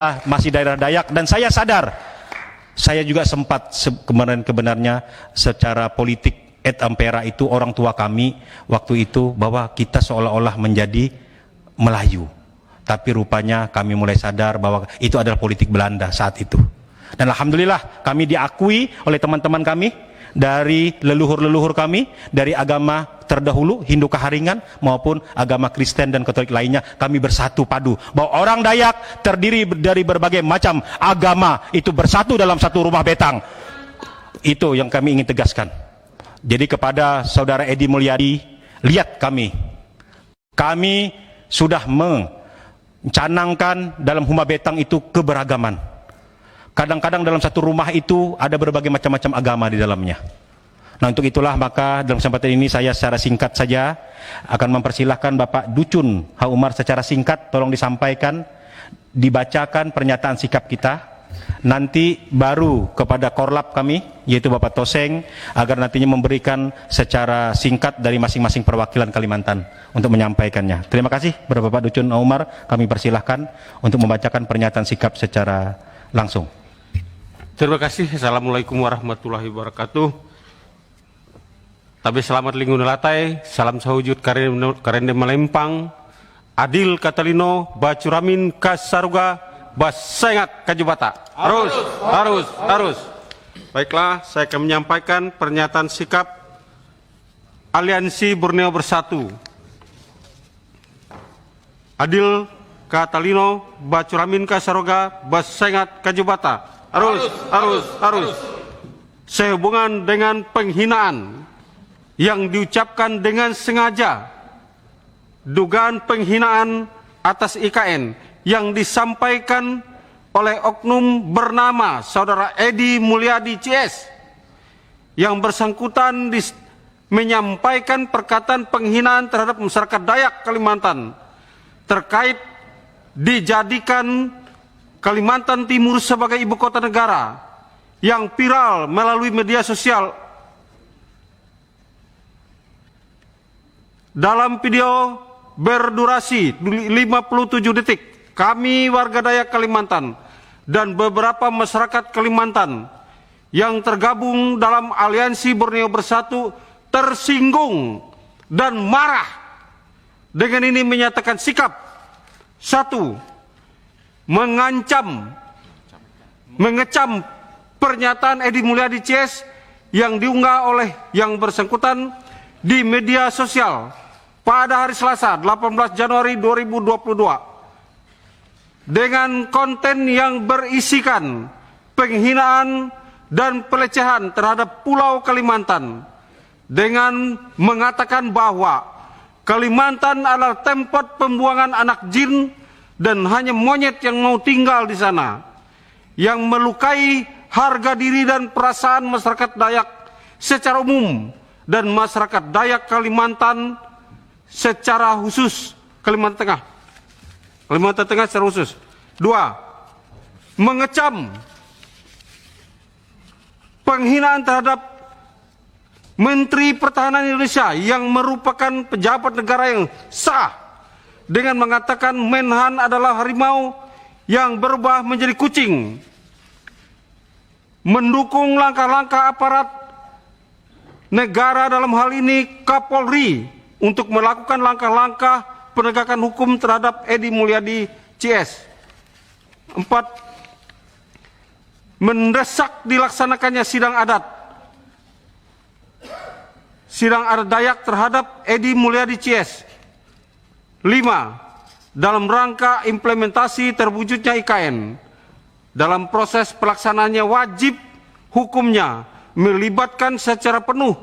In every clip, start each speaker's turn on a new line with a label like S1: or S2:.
S1: masih daerah Dayak, dan saya sadar saya juga sempat kebenarnya secara politik et ampera itu orang tua kami waktu itu bahwa kita seolah-olah menjadi Melayu, tapi rupanya kami mulai sadar bahwa itu adalah politik Belanda saat itu. Dan alhamdulillah kami diakui oleh teman-teman kami dari leluhur-leluhur kami dari agama terdahulu Hindu Kaharingan maupun agama Kristen dan Katolik lainnya, kami bersatu padu bahwa orang Dayak terdiri dari berbagai macam agama itu bersatu dalam satu rumah betang. Itu yang kami ingin tegaskan. Jadi kepada saudara Edi Mulyadi, lihat kami sudah mencanangkan dalam rumah betang itu keberagaman. Kadang-kadang dalam satu rumah itu ada berbagai macam-macam agama di dalamnya. Nah, untuk itulah maka dalam kesempatan ini saya secara singkat saja akan mempersilahkan Bapak Ducun H. Umar secara singkat, tolong disampaikan, dibacakan pernyataan sikap kita. Nanti baru kepada korlap kami, yaitu Bapak Toseng, agar nantinya memberikan secara singkat dari masing-masing perwakilan Kalimantan untuk menyampaikannya. Terima kasih kepada Bapak Ducun H. Umar, kami persilahkan untuk membacakan pernyataan sikap secara langsung.
S2: Terima kasih. Assalamualaikum warahmatullahi wabarakatuh. Tabe selamat lingkungan latai, salam sahujud karende melempang, adil katalino, bacuramin kasaruga, basengat kajubata. Harus. Baiklah, saya akan menyampaikan pernyataan sikap Aliansi Borneo Bersatu. Adil katalino, bacuramin kasaruga, basengat kajubata. Harus. Sehubungan dengan penghinaan yang diucapkan dengan sengaja, dugaan penghinaan atas IKN yang disampaikan oleh oknum bernama Saudara Edi Mulyadi CS, yang bersangkutan menyampaikan perkataan penghinaan terhadap masyarakat Dayak Kalimantan terkait dijadikan Kalimantan Timur sebagai ibu kota negara, yang viral melalui media sosial. Dalam video berdurasi 57 detik, kami warga Dayak Kalimantan dan beberapa masyarakat Kalimantan yang tergabung dalam Aliansi Borneo Bersatu tersinggung dan marah. Dengan ini menyatakan sikap. 1. Mengecam pernyataan Edi Mulyadi CS yang diunggah oleh yang bersangkutan di media sosial pada hari Selasa 18 Januari 2022 dengan konten yang berisikan penghinaan dan pelecehan terhadap Pulau Kalimantan, dengan mengatakan bahwa Kalimantan adalah tempat pembuangan anak jin dan hanya monyet yang mau tinggal di sana, yang melukai harga diri dan perasaan masyarakat Dayak secara umum dan masyarakat Dayak Kalimantan secara khusus, Kalimantan Tengah secara khusus. 2. Mengecam penghinaan terhadap Menteri Pertahanan Indonesia yang merupakan pejabat negara yang sah, dengan mengatakan Menhan adalah harimau yang berubah menjadi kucing. Mendukung langkah-langkah aparat negara, dalam hal ini Kapolri, untuk melakukan langkah-langkah penegakan hukum terhadap Edi Mulyadi CS. 4. Mendesak dilaksanakannya sidang adat Dayak terhadap Edi Mulyadi CS. 5. Dalam rangka implementasi terwujudnya IKN, dalam proses pelaksanaannya wajib hukumnya melibatkan secara penuh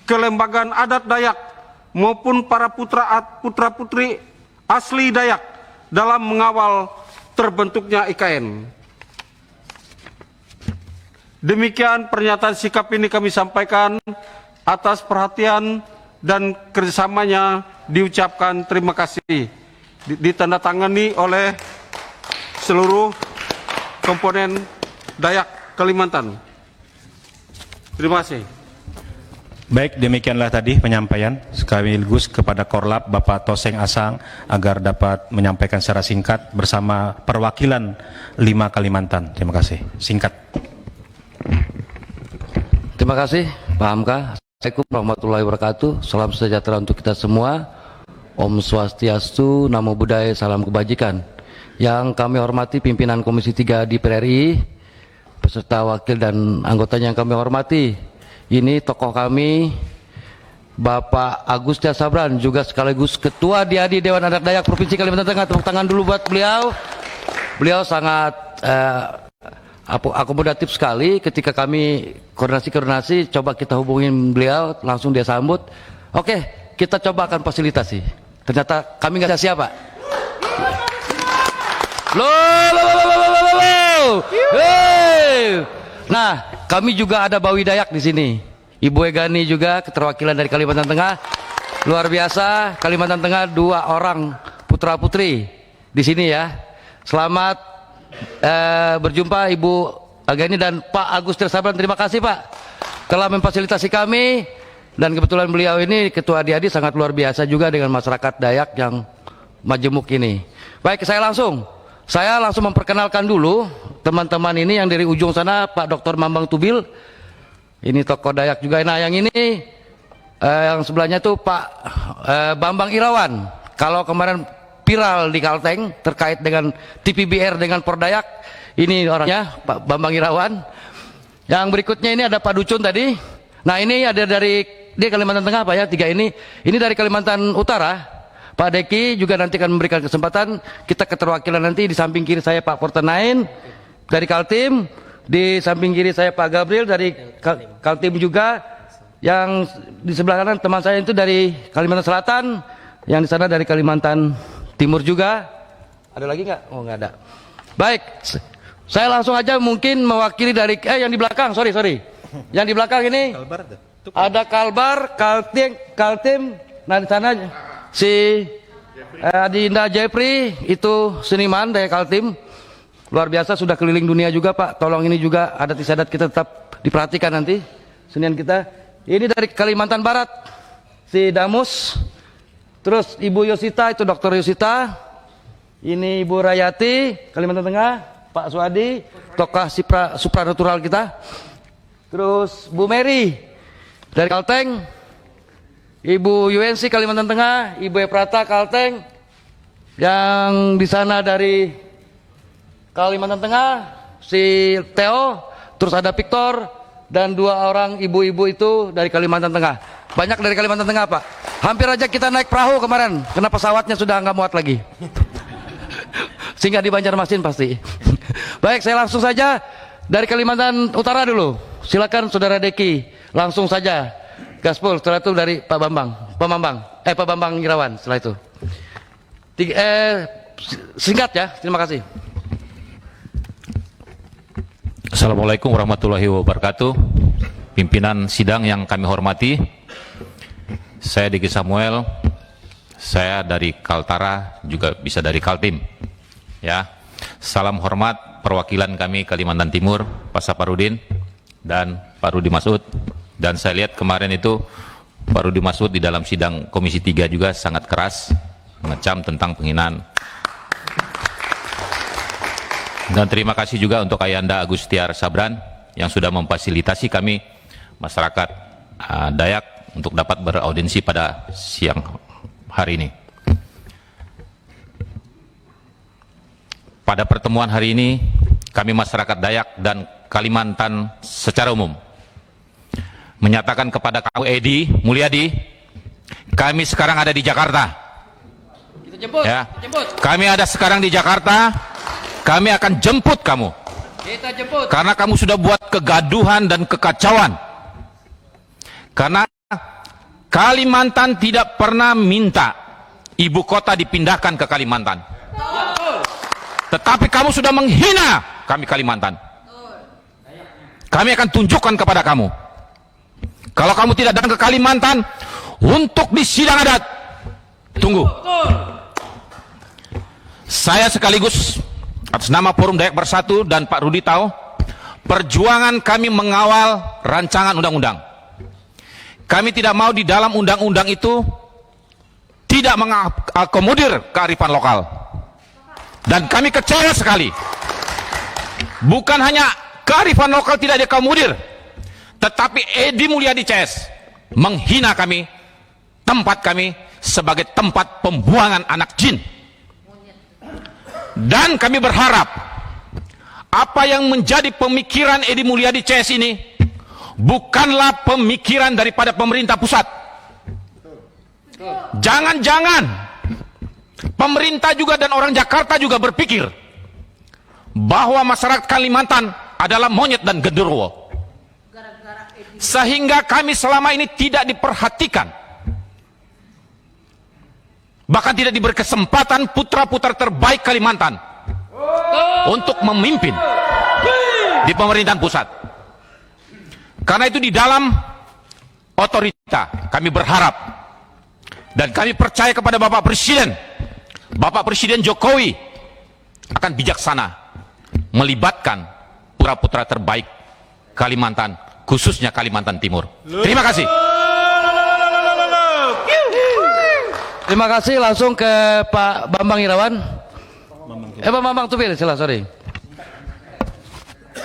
S2: kelembagaan adat Dayak maupun para putra-putri asli Dayak dalam mengawal terbentuknya IKN. Demikian pernyataan sikap ini kami sampaikan. Atas perhatian dan kerjasamanya diucapkan terima kasih. Ditandatangani oleh seluruh komponen Dayak Kalimantan. Terima kasih.
S1: Baik, demikianlah tadi penyampaian sekaligus kepada Korlap Bapak Toseng Asang agar dapat menyampaikan secara singkat bersama perwakilan 5 Kalimantan. Terima kasih. Singkat.
S3: Terima kasih Pak Hamka. Assalamualaikum warahmatullahi wabarakatuh. Salam sejahtera untuk kita semua. Om Swastiastu, Namo Buddhaya, salam kebajikan. Yang kami hormati pimpinan Komisi 3 DPR RI, beserta wakil dan anggotanya yang kami hormati. Ini tokoh kami, Bapak Agustia Sabran, juga sekaligus Ketua DIADI Dewan Adat Dayak Provinsi Kalimantan Tengah. Tepuk tangan dulu buat beliau. Beliau sangat akomodatif sekali ketika kami koordinasi, coba kita hubungin beliau, langsung dia sambut. Oke, kita coba akan fasilitasi. Ternyata kami nggak siapa. Nah, kami juga ada Bawi Dayak di sini. Ibu Egani juga keterwakilan dari Kalimantan Tengah. Luar biasa, Kalimantan Tengah 2 orang putra putri di sini ya. Selamat berjumpa Ibu Egani dan Pak Agustin Sabran. Terima kasih Pak telah memfasilitasi kami, dan kebetulan beliau ini Ketua DIADI sangat luar biasa juga dengan masyarakat Dayak yang majemuk ini. Baik, saya langsung memperkenalkan dulu teman-teman ini yang dari ujung sana, Pak Dr. Mambang Tubil. Ini tokoh Dayak juga. Nah, yang ini yang sebelahnya tuh Pak Bambang Irawan. Kalau kemarin viral di Kalteng terkait dengan TPBR dengan Pordayak, ini orangnya Pak Bambang Irawan. Yang berikutnya ini ada Pak Ducun tadi. Nah, ini ada dari Kalimantan Tengah Pak ya, 3 ini. Ini dari Kalimantan Utara. Pak Deki juga nanti akan memberikan kesempatan. Kita keterwakilan nanti di samping kiri saya Pak Portenain dari Kaltim, di samping kiri saya Pak Gabriel dari Kaltim juga. Yang di sebelah kanan teman saya itu dari Kalimantan Selatan, yang di sana dari Kalimantan Timur juga. Ada lagi nggak? Oh, nggak ada. Baik, saya langsung aja mungkin mewakili dari yang di belakang. Sorry. Yang di belakang ini ada Kalbar, Kaltim. Nah, di sana si Adinda Jepri itu seniman dari Kaltim. Luar biasa, sudah keliling dunia juga Pak. Tolong ini juga adat istiadat kita tetap diperhatikan nanti senian kita. Ini dari Kalimantan Barat si Damus. Terus Ibu Yosita itu Dr. Yosita. Ini Ibu Rayati Kalimantan Tengah. Pak Suadi tokoh supranatural kita. Terus Bu Mary dari Kalteng. Ibu UNC Kalimantan Tengah, Ibu Eprata Kalteng. Yang di sana dari Kalimantan Tengah si Theo, terus ada Victor, dan 2 orang ibu-ibu itu dari Kalimantan Tengah. Banyak dari Kalimantan Tengah Pak. Hampir aja kita naik perahu kemarin, karena pesawatnya sudah nggak muat lagi. Sehingga di Banjarmasin pasti. Baik, saya langsung saja dari Kalimantan Utara dulu. Silakan Saudara Deki, langsung saja gaspol. Setelah itu dari Pak Bambang Irawan. Setelah itu singkat ya, terima kasih.
S4: Assalamualaikum warahmatullahi wabarakatuh. Pimpinan sidang yang kami hormati, saya Diki Samuel, saya dari Kaltara, juga bisa dari Kaltim. Ya, salam hormat perwakilan kami Kalimantan Timur, Pak Saparudin dan Pak Rudi Masud. Dan saya lihat kemarin itu Pak Rudi Masud di dalam sidang Komisi 3 juga sangat keras mengecam tentang penghinaan. Dan terima kasih juga untuk Ayanda Agustiar Sabran yang sudah memfasilitasi kami masyarakat Dayak untuk dapat beraudiensi pada siang hari ini. Pada pertemuan hari ini, kami masyarakat Dayak dan Kalimantan secara umum menyatakan kepada kamu Edi Mulyadi, kami sekarang ada di Jakarta.
S3: Kita jemput,
S4: Ya.
S3: jemput.
S4: Kami ada sekarang di Jakarta. Kami akan jemput kamu.
S3: Kita jemput.
S4: Karena kamu sudah buat kegaduhan dan kekacauan. Karena Kalimantan tidak pernah minta ibu kota dipindahkan ke Kalimantan. Tetapi kamu sudah menghina kami Kalimantan. Kami akan tunjukkan kepada kamu. Kalau kamu tidak datang ke Kalimantan untuk di sidang adat, tunggu. Saya sekaligus atas nama Forum Dayak Bersatu dan Pak Rudi tahu, perjuangan kami mengawal rancangan undang-undang. Kami tidak mau di dalam undang-undang itu tidak mengakomodir kearifan lokal. Dan kami kecewa sekali. Bukan hanya kearifan lokal tidak diakomodir, tetapi Edi Mulyadi CS menghina kami, tempat kami sebagai tempat pembuangan anak jin. Dan kami berharap apa yang menjadi pemikiran Edi Mulyadi CS ini bukanlah pemikiran daripada pemerintah pusat. Jangan-jangan pemerintah juga dan orang Jakarta juga berpikir bahwa masyarakat Kalimantan adalah monyet dan genderuwo, sehingga kami selama ini tidak diperhatikan, bahkan tidak diberi kesempatan putra-putra terbaik Kalimantan untuk memimpin di pemerintahan pusat. Karena itu di dalam otorita kami berharap dan kami percaya kepada Bapak Presiden Jokowi akan bijaksana melibatkan putra-putra terbaik Kalimantan, khususnya Kalimantan Timur. Terima kasih.
S3: Terima kasih. Langsung ke Pak Bambang Irawan. Pak Bambang Tupil, sorry.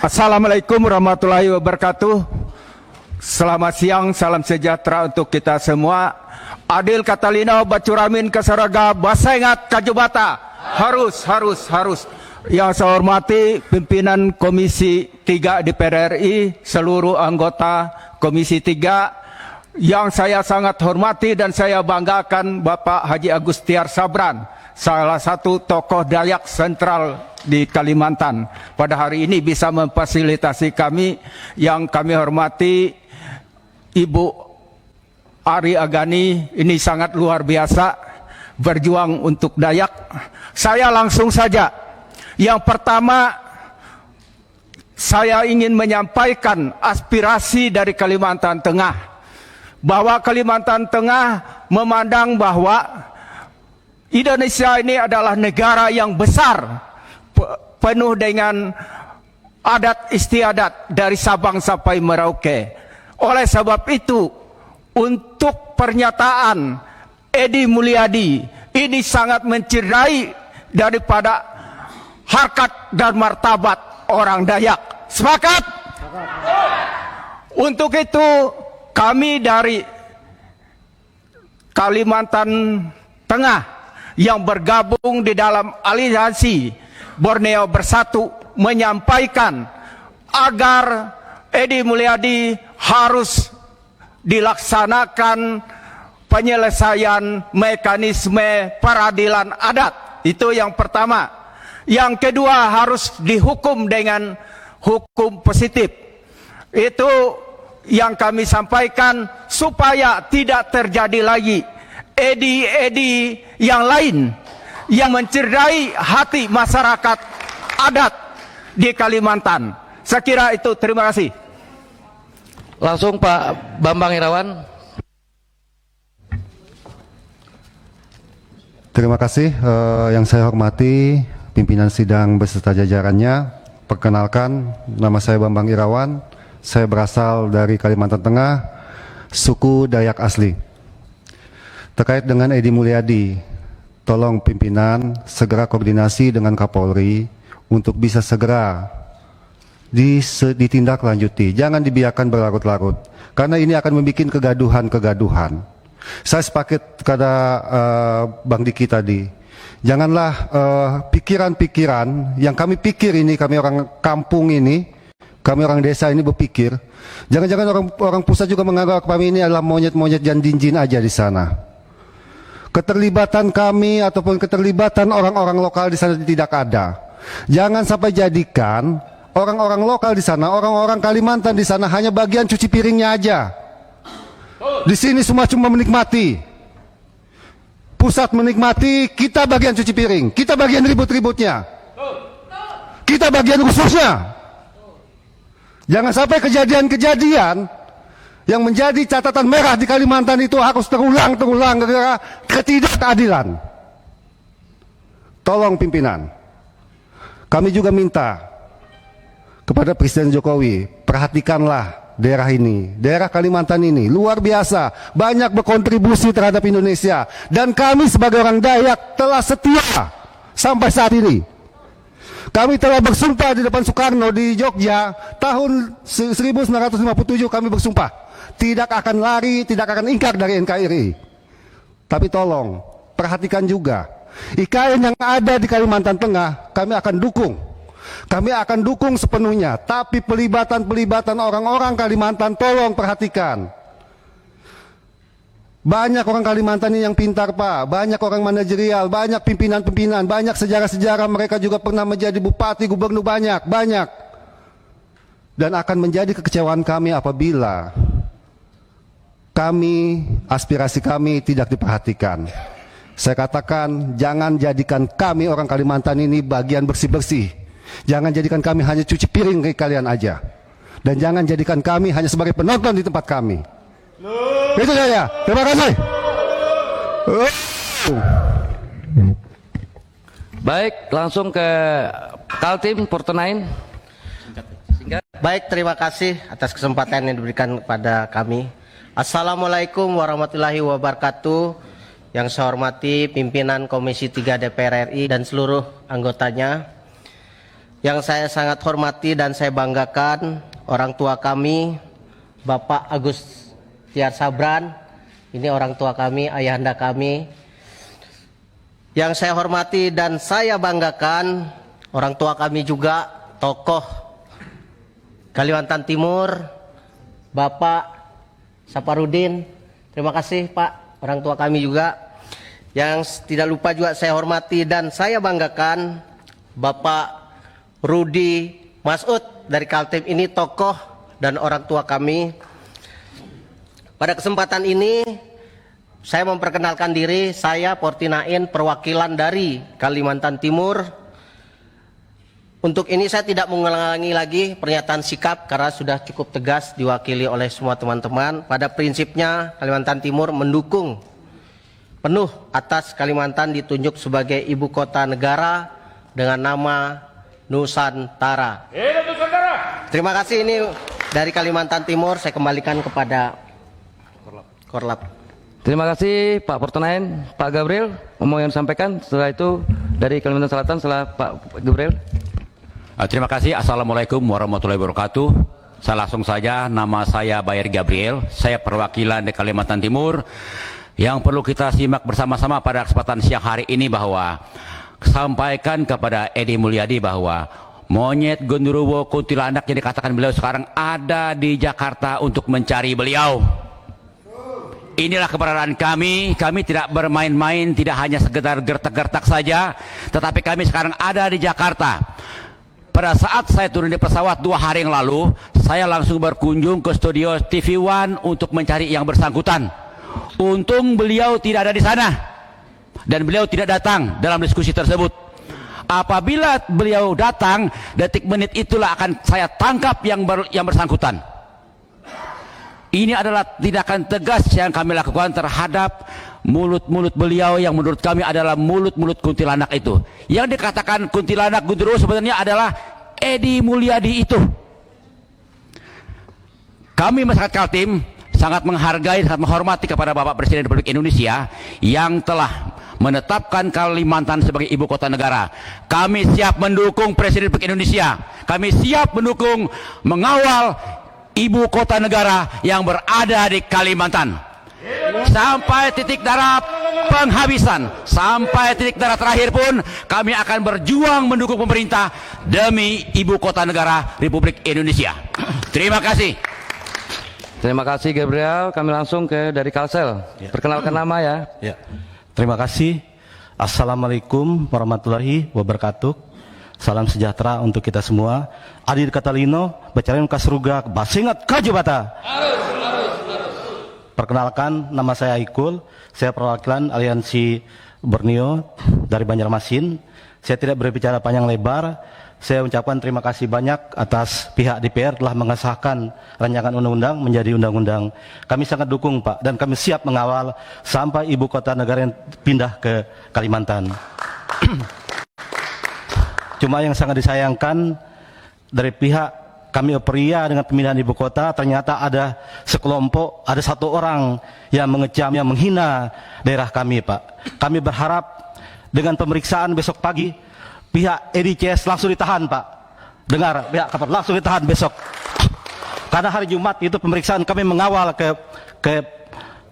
S5: Assalamualaikum warahmatullahi wabarakatuh. Selamat siang, salam sejahtera untuk kita semua. Adil Katalino Bacuramin Kasaraga Basengat Kajubata. Harus. Yang saya hormati pimpinan Komisi 3 DPR RI, seluruh anggota Komisi 3, yang saya sangat hormati dan saya banggakan Bapak Haji Agustiar Sabran, salah satu tokoh Dayak sentral di Kalimantan. Pada hari ini bisa memfasilitasi kami. Yang kami hormati Ibu Ari Agani, ini sangat luar biasa berjuang untuk Dayak. Saya langsung saja. Yang pertama, saya ingin menyampaikan aspirasi dari Kalimantan Tengah, bahwa Kalimantan Tengah memandang bahwa Indonesia ini adalah negara yang besar, penuh dengan adat istiadat dari Sabang sampai Merauke. Oleh sebab itu, untuk pernyataan Edi Mulyadi ini sangat mencederai daripada harkat dan martabat orang Dayak. Sepakat? Untuk itu kami dari Kalimantan Tengah yang bergabung di dalam aliansi Borneo Bersatu menyampaikan agar Edi Mulyadi harus dilaksanakan penyelesaian mekanisme peradilan adat. Itu yang pertama. Yang kedua, harus dihukum dengan hukum positif. Itu yang kami sampaikan supaya tidak terjadi lagi Edi yang lain yang mencederai hati masyarakat adat di Kalimantan. Saya kira itu. Terima kasih.
S3: Langsung Pak Bambang Irawan.
S6: Terima kasih. Yang saya hormati pimpinan sidang beserta jajarannya. Perkenalkan, nama saya Bambang Irawan. Saya berasal dari Kalimantan Tengah, suku Dayak asli. Terkait dengan Edi Mulyadi, tolong pimpinan segera koordinasi dengan Kapolri untuk bisa segera ditindaklanjuti. Jangan dibiarkan berlarut-larut, karena ini akan membuat kegaduhan. Saya sepakat kepada Bang Diki tadi. Janganlah pikiran-pikiran yang kami pikir ini, kami orang kampung ini, kami orang desa ini berpikir, jangan-jangan orang pusat juga menganggap kami ini adalah monyet-monyet dan jin-jin aja di sana. Keterlibatan kami ataupun keterlibatan orang-orang lokal di sana tidak ada. Jangan sampai jadikan orang-orang lokal di sana, orang-orang Kalimantan di sana hanya bagian cuci piringnya aja. Di sini semua cuma menikmati. Pusat menikmati, kita bagian cuci piring, kita bagian ribut-ributnya, kita bagian khususnya. Jangan sampai kejadian-kejadian yang menjadi catatan merah di Kalimantan itu harus terulang gara-gara ketidakadilan. Tolong pimpinan, kami juga minta kepada Presiden Jokowi, perhatikanlah daerah ini, daerah Kalimantan ini luar biasa, banyak berkontribusi terhadap Indonesia, dan kami sebagai orang Dayak telah setia sampai saat ini. Kami telah bersumpah di depan Soekarno di Jogja tahun 1957, kami bersumpah tidak akan lari, tidak akan ingkar dari NKRI. Tapi tolong perhatikan juga, IKN yang ada di Kalimantan Tengah kami akan dukung. Kami akan dukung sepenuhnya, tapi pelibatan orang-orang Kalimantan tolong perhatikan. Banyak orang Kalimantan ini yang pintar, Pak. Banyak orang manajerial, banyak pimpinan-pimpinan, banyak sejarah-sejarah, mereka juga pernah menjadi bupati, gubernur, banyak. Dan akan menjadi kekecewaan kami apabila aspirasi kami tidak diperhatikan. Saya katakan, jangan jadikan kami orang Kalimantan ini bagian bersih-bersih. Jangan jadikan kami hanya cuci piring ke kalian aja. Dan jangan jadikan kami hanya sebagai penonton di tempat kami. Itu saja. Terima kasih.
S3: Baik, langsung ke Kaltim Portenain.
S7: Baik, terima kasih atas kesempatan yang diberikan kepada kami. Assalamualaikum warahmatullahi wabarakatuh. Yang saya hormati pimpinan Komisi 3 DPR RI dan seluruh anggotanya. Yang saya sangat hormati dan saya banggakan orang tua kami, Bapak Agus Tiar Sabran, ini orang tua kami, ayahanda kami. Yang saya hormati dan saya banggakan, orang tua kami juga tokoh Kalimantan Timur, Bapak Saparudin. Terima kasih Pak, orang tua kami juga. Yang tidak lupa juga saya hormati dan saya banggakan, Bapak Rudi Masud dari Kaltim, ini tokoh dan orang tua kami. Pada kesempatan ini saya memperkenalkan diri, saya Portinain, perwakilan dari Kalimantan Timur. Untuk ini saya tidak mengulangi lagi pernyataan sikap karena sudah cukup tegas diwakili oleh semua teman-teman. Pada prinsipnya Kalimantan Timur mendukung penuh atas Kalimantan ditunjuk sebagai ibu kota negara dengan nama Nusantara. Terima kasih, ini dari Kalimantan Timur, saya kembalikan kepada Korlap.
S3: Terima kasih Pak Portenain. Pak Gabriel, mau yang disampaikan. Setelah itu dari Kalimantan Selatan, setelah Pak Gabriel.
S8: Terima kasih. Assalamualaikum warahmatullahi wabarakatuh. Saya langsung saja, nama saya Bayer Gabriel. Saya perwakilan di Kalimantan Timur. Yang perlu kita simak bersama-sama pada kesempatan siang hari ini bahwa sampaikan kepada Edi Mulyadi bahwa monyet genderuwo kuntilanak yang dikatakan beliau sekarang ada di Jakarta untuk mencari beliau. Inilah keberadaan kami tidak bermain-main, tidak hanya sekedar gertak-gertak saja, tetapi kami sekarang ada di Jakarta. Pada saat saya turun di pesawat 2 hari yang lalu, saya langsung berkunjung ke studio TV One untuk mencari yang bersangkutan. Untung beliau tidak ada di sana, dan beliau tidak datang dalam diskusi tersebut. Apabila beliau datang, detik menit itulah akan saya tangkap yang bersangkutan. Ini adalah tindakan tegas yang kami lakukan terhadap mulut-mulut beliau yang menurut kami adalah mulut-mulut kuntilanak itu. Yang dikatakan kuntilanak genderuwo sebenarnya adalah Edi Mulyadi itu. Kami masyarakat Kaltim sangat menghargai, sangat menghormati kepada Bapak Presiden Republik Indonesia yang telah menetapkan Kalimantan sebagai ibu kota negara. Kami siap mendukung Presiden Republik Indonesia. Kami siap mendukung, mengawal ibu kota negara yang berada di Kalimantan sampai titik darah penghabisan, sampai titik darah terakhir pun kami akan berjuang mendukung pemerintah demi ibu kota negara Republik Indonesia. Terima kasih.
S3: Terima kasih Gabriel. Kami langsung ke dari Kalsel. Perkenalkan nama ya.
S1: Terima kasih. Assalamualaikum warahmatullahi wabarakatuh. Salam sejahtera untuk kita semua. Adir Katalino, Bacarian Kasruga, Basingat Kajubata. Perkenalkan, nama saya Ikul. Saya perwakilan Aliansi Borneo dari Banjarmasin. Saya tidak berbicara panjang lebar. Saya ucapkan terima kasih banyak atas pihak DPR telah mengesahkan rancangan undang-undang menjadi undang-undang. Kami sangat dukung Pak, dan kami siap mengawal sampai ibu kota negara yang pindah ke Kalimantan. Cuma yang sangat disayangkan dari pihak kami euforia dengan pemindahan ibu kota, ternyata ada sekelompok, ada satu orang yang mengecam, yang menghina daerah kami, Pak. Kami berharap dengan pemeriksaan besok pagi, pihak EDCS langsung ditahan, Pak. Dengar, pihak kapal langsung ditahan besok. Karena hari Jumat itu pemeriksaan kami mengawal ke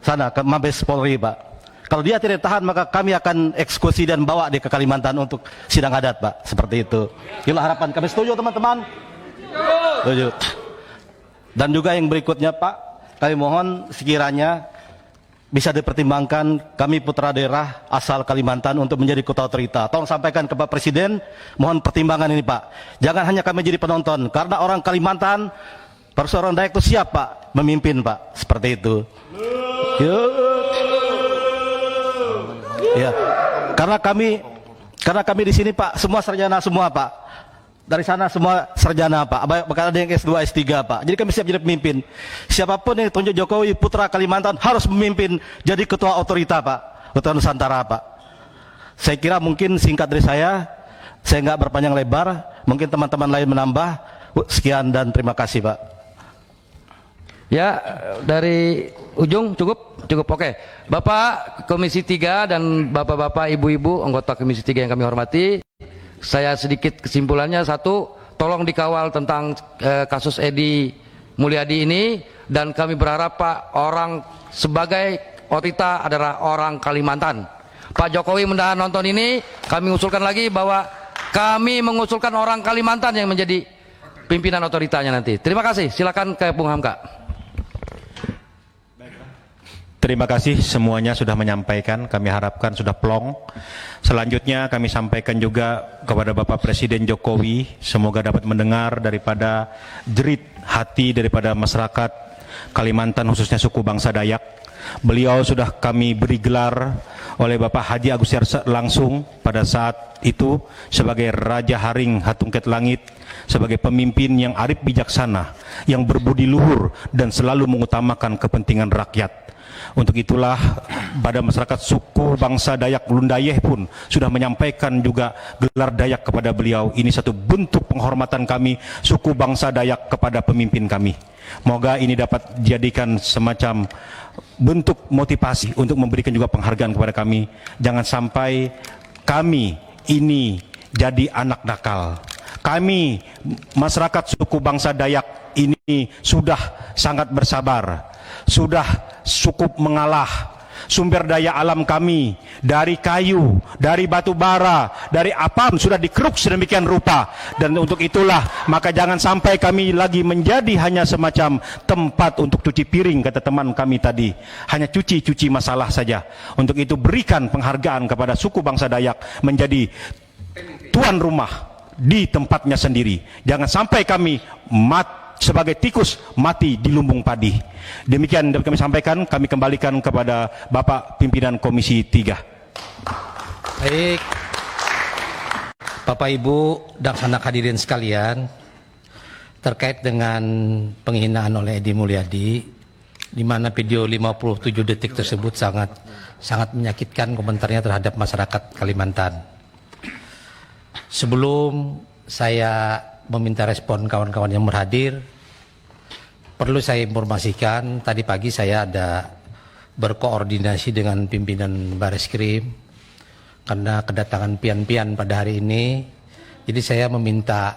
S1: sana, ke Mabes Polri, Pak. Kalau dia tidak tahan, maka kami akan eksekusi dan bawa dia ke Kalimantan untuk sidang adat, Pak. Seperti itu. Itulah harapan kami. Setuju, teman-teman? Setuju. Dan juga yang berikutnya, Pak, kami mohon sekiranya bisa dipertimbangkan kami putra daerah asal Kalimantan untuk menjadi kota otorita. Tolong sampaikan ke Pak Presiden, mohon pertimbangan ini, Pak. Jangan hanya kami jadi penonton, karena orang Kalimantan, orang Dayak itu siap, Pak, memimpin, Pak. Seperti itu. Ya, karena kami di sini, Pak, semua sarjana semua, Pak. Dari sana semua sarjana, Pak. Bahkan ada yang S2, S3, Pak. Jadi kami siap jadi pemimpin. Siapapun yang tunjuk Jokowi, putra Kalimantan, harus memimpin jadi ketua otorita, Pak. Ketua Nusantara, Pak. Saya kira mungkin singkat dari saya nggak berpanjang lebar. Mungkin teman-teman lain menambah. Sekian dan terima kasih, Pak.
S3: Ya, dari ujung cukup oke. Bapak Komisi 3 dan bapak-bapak, ibu-ibu anggota Komisi 3 yang kami hormati, saya sedikit kesimpulannya. Satu, tolong dikawal tentang kasus Edi Mulyadi ini, dan kami berharap Pak, orang sebagai otorita adalah orang Kalimantan. Pak Jokowi mudah nonton ini, kami usulkan lagi bahwa kami mengusulkan orang Kalimantan yang menjadi pimpinan otoritanya nanti. Terima kasih. Silakan ke Bung Hamka.
S1: Terima kasih semuanya sudah menyampaikan, kami harapkan sudah plong. Selanjutnya kami sampaikan juga kepada Bapak Presiden Jokowi, semoga dapat mendengar daripada jerit hati daripada masyarakat Kalimantan, khususnya suku bangsa Dayak. Beliau sudah kami beri gelar oleh Bapak Haji Agus Yar langsung pada saat itu sebagai Raja Haring Hatungket Langit, sebagai pemimpin yang arif bijaksana, yang berbudi luhur dan selalu mengutamakan kepentingan rakyat. Untuk itulah pada masyarakat suku bangsa Dayak Lundayeh pun sudah menyampaikan juga gelar Dayak kepada beliau. Ini satu bentuk penghormatan kami suku bangsa Dayak kepada pemimpin kami. Moga ini dapat dijadikan semacam bentuk motivasi untuk memberikan juga penghargaan kepada kami. Jangan sampai kami ini jadi anak nakal. Kami masyarakat suku bangsa Dayak ini sudah sangat bersabar, sudah cukup mengalah. Sumber daya alam kami dari kayu, dari batu bara, dari apam sudah dikeruk sedemikian rupa, dan untuk itulah maka jangan sampai kami lagi menjadi hanya semacam tempat untuk cuci piring, kata teman kami tadi, hanya cuci masalah saja. Untuk itu berikan penghargaan kepada suku bangsa Dayak menjadi tuan rumah di tempatnya sendiri. Jangan sampai kami sebagai tikus mati di lumbung padi. Demikian dapat kami sampaikan, kami kembalikan kepada Bapak Pimpinan Komisi 3.
S9: Baik, Bapak Ibu dan sanak hadirin sekalian, terkait dengan penghinaan oleh Edi Mulyadi, di mana video 57 detik tersebut sangat menyakitkan komentarnya terhadap masyarakat Kalimantan. Sebelum saya meminta respon kawan-kawan yang berhadir, perlu saya informasikan, tadi pagi saya ada berkoordinasi dengan pimpinan Bareskrim karena kedatangan pian-pian pada hari ini. Jadi saya meminta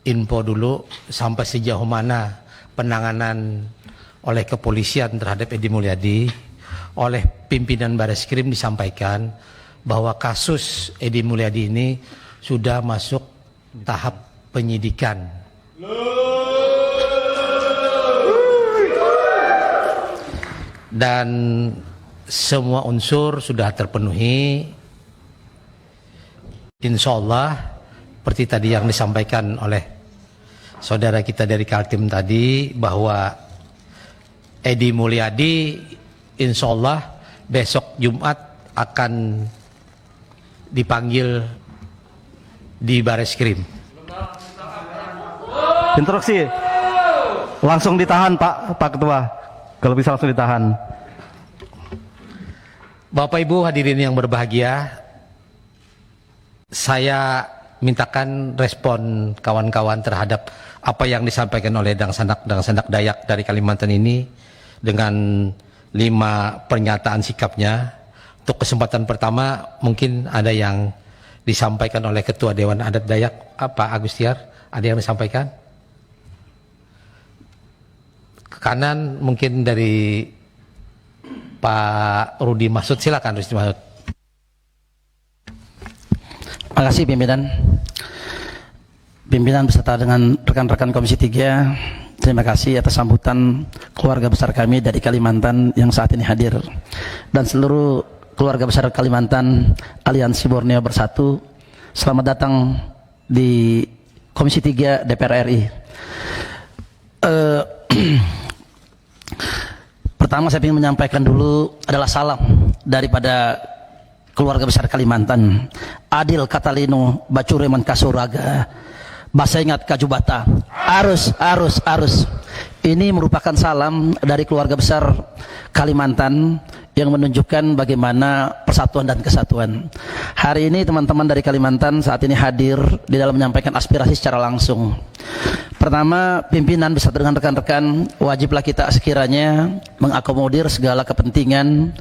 S9: info dulu sampai sejauh mana penanganan oleh kepolisian terhadap Edi Mulyadi. Oleh pimpinan Bareskrim disampaikan bahwa kasus Edi Mulyadi ini sudah masuk tahap penyidikan. Dan semua unsur sudah terpenuhi. Insya Allah, seperti tadi yang disampaikan oleh saudara kita dari Kaltim tadi, bahwa Edi Mulyadi insya Allah besok Jumat akan dipanggil di Bareskrim.
S1: Instruksi langsung ditahan, Pak Ketua, kalau bisa langsung ditahan.
S9: Bapak Ibu hadirin yang berbahagia, saya mintakan respon kawan-kawan terhadap apa yang disampaikan oleh Dang Sanak Dayak dari Kalimantan ini dengan 5 pernyataan sikapnya. Untuk kesempatan pertama mungkin ada yang disampaikan oleh Ketua Dewan Adat Dayak, Pak Agustiar, ada yang disampaikan? Ke kanan mungkin dari Pak Rudi Masud, silakan Rudi Masud.
S10: Terima kasih pimpinan beserta dengan rekan-rekan Komisi 3. Terima kasih atas sambutan keluarga besar kami dari Kalimantan yang saat ini hadir dan seluruh keluarga besar Kalimantan Aliansi Borneo Bersatu. Selamat datang di Komisi 3 DPR RI. Pertama saya ingin menyampaikan dulu adalah salam daripada keluarga besar Kalimantan, Adil Katalino Bacureman Kasuraga, Basengat Kajubata, arus. Ini merupakan salam dari keluarga besar Kalimantan yang menunjukkan bagaimana persatuan dan kesatuan. Hari ini teman-teman dari Kalimantan saat ini hadir di dalam menyampaikan aspirasi secara langsung. Pertama, pimpinan beserta dengan rekan-rekan, wajiblah kita sekiranya mengakomodir segala kepentingan,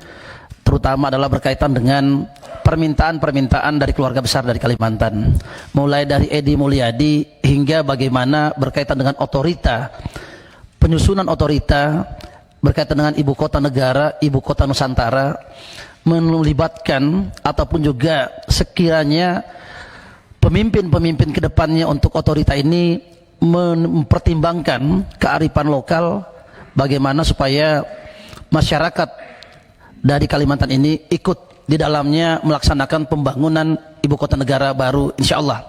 S10: terutama adalah berkaitan dengan permintaan-permintaan dari keluarga besar dari Kalimantan, mulai dari Edi Mulyadi hingga bagaimana berkaitan dengan otorita, penyusunan otorita berkaitan dengan ibu kota negara, ibu kota Nusantara, melibatkan ataupun juga sekiranya pemimpin-pemimpin kedepannya untuk otorita ini mempertimbangkan kearifan lokal, bagaimana supaya masyarakat dari Kalimantan ini ikut di dalamnya melaksanakan pembangunan ibu kota negara baru, insya Allah.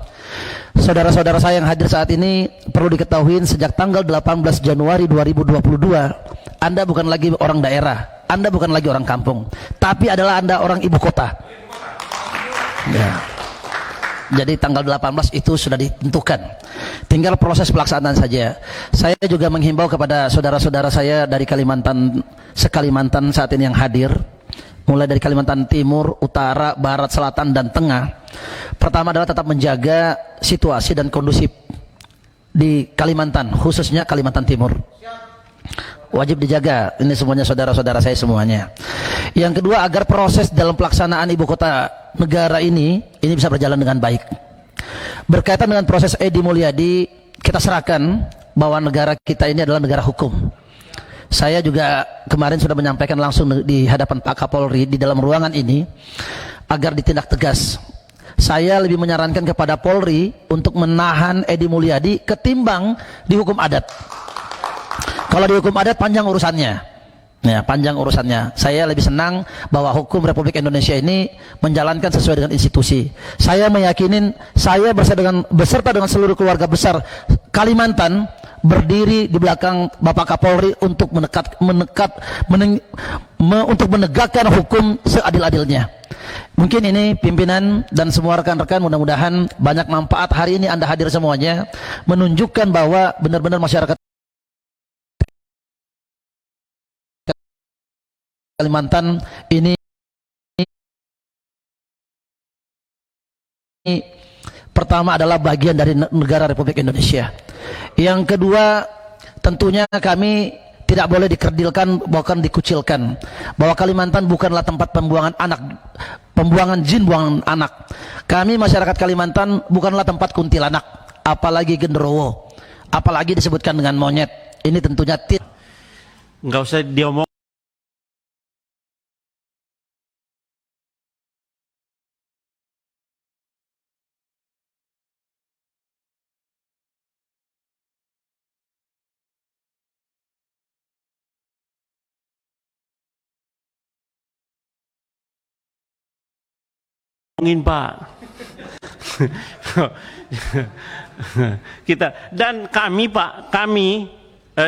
S10: Saudara-saudara saya yang hadir saat ini, perlu diketahui sejak tanggal 18 Januari 2022 Anda bukan lagi orang daerah, Anda bukan lagi orang kampung, tapi adalah Anda orang ibu kota ya. Jadi tanggal 18 itu sudah ditentukan, tinggal proses pelaksanaan saja. Saya juga menghimbau kepada saudara-saudara saya dari Kalimantan, se-Kalimantan saat ini yang hadir, mulai dari Kalimantan Timur, Utara, Barat, Selatan, dan Tengah. Pertama adalah tetap menjaga situasi dan kondusif di Kalimantan, khususnya Kalimantan Timur. Wajib dijaga, ini semuanya saudara-saudara saya semuanya. Yang kedua, agar proses dalam pelaksanaan ibu kota negara ini bisa berjalan dengan baik. Berkaitan dengan proses Edi Mulyadi, kita serahkan bahwa negara kita ini adalah negara hukum. Saya juga kemarin sudah menyampaikan langsung di hadapan Pak Kapolri di dalam ruangan ini agar ditindak tegas. Saya lebih menyarankan kepada Polri untuk menahan Edi Mulyadi ketimbang dihukum adat. Kalau dihukum adat panjang urusannya, ya, panjang urusannya. Saya lebih senang bahwa hukum Republik Indonesia ini menjalankan sesuai dengan institusi. Saya meyakinin saya beserta dengan seluruh keluarga besar Kalimantan berdiri di belakang Bapak Kapolri untuk untuk menegakkan hukum seadil-adilnya. Mungkin ini pimpinan dan semua rekan-rekan, mudah-mudahan banyak manfaat hari ini Anda hadir semuanya, menunjukkan bahwa benar-benar masyarakat Kalimantan ini pertama adalah bagian dari negara Republik Indonesia. Yang kedua, tentunya kami tidak boleh dikerdilkan, bahkan dikucilkan, bahwa Kalimantan bukanlah tempat pembuangan anak, pembuangan jin, buangan anak. Kami masyarakat Kalimantan bukanlah tempat kuntilanak, apalagi genderuwo, apalagi disebutkan dengan monyet. Ini tentunya
S11: nggak usah diomong. Pak, kita dan kami Pak, kami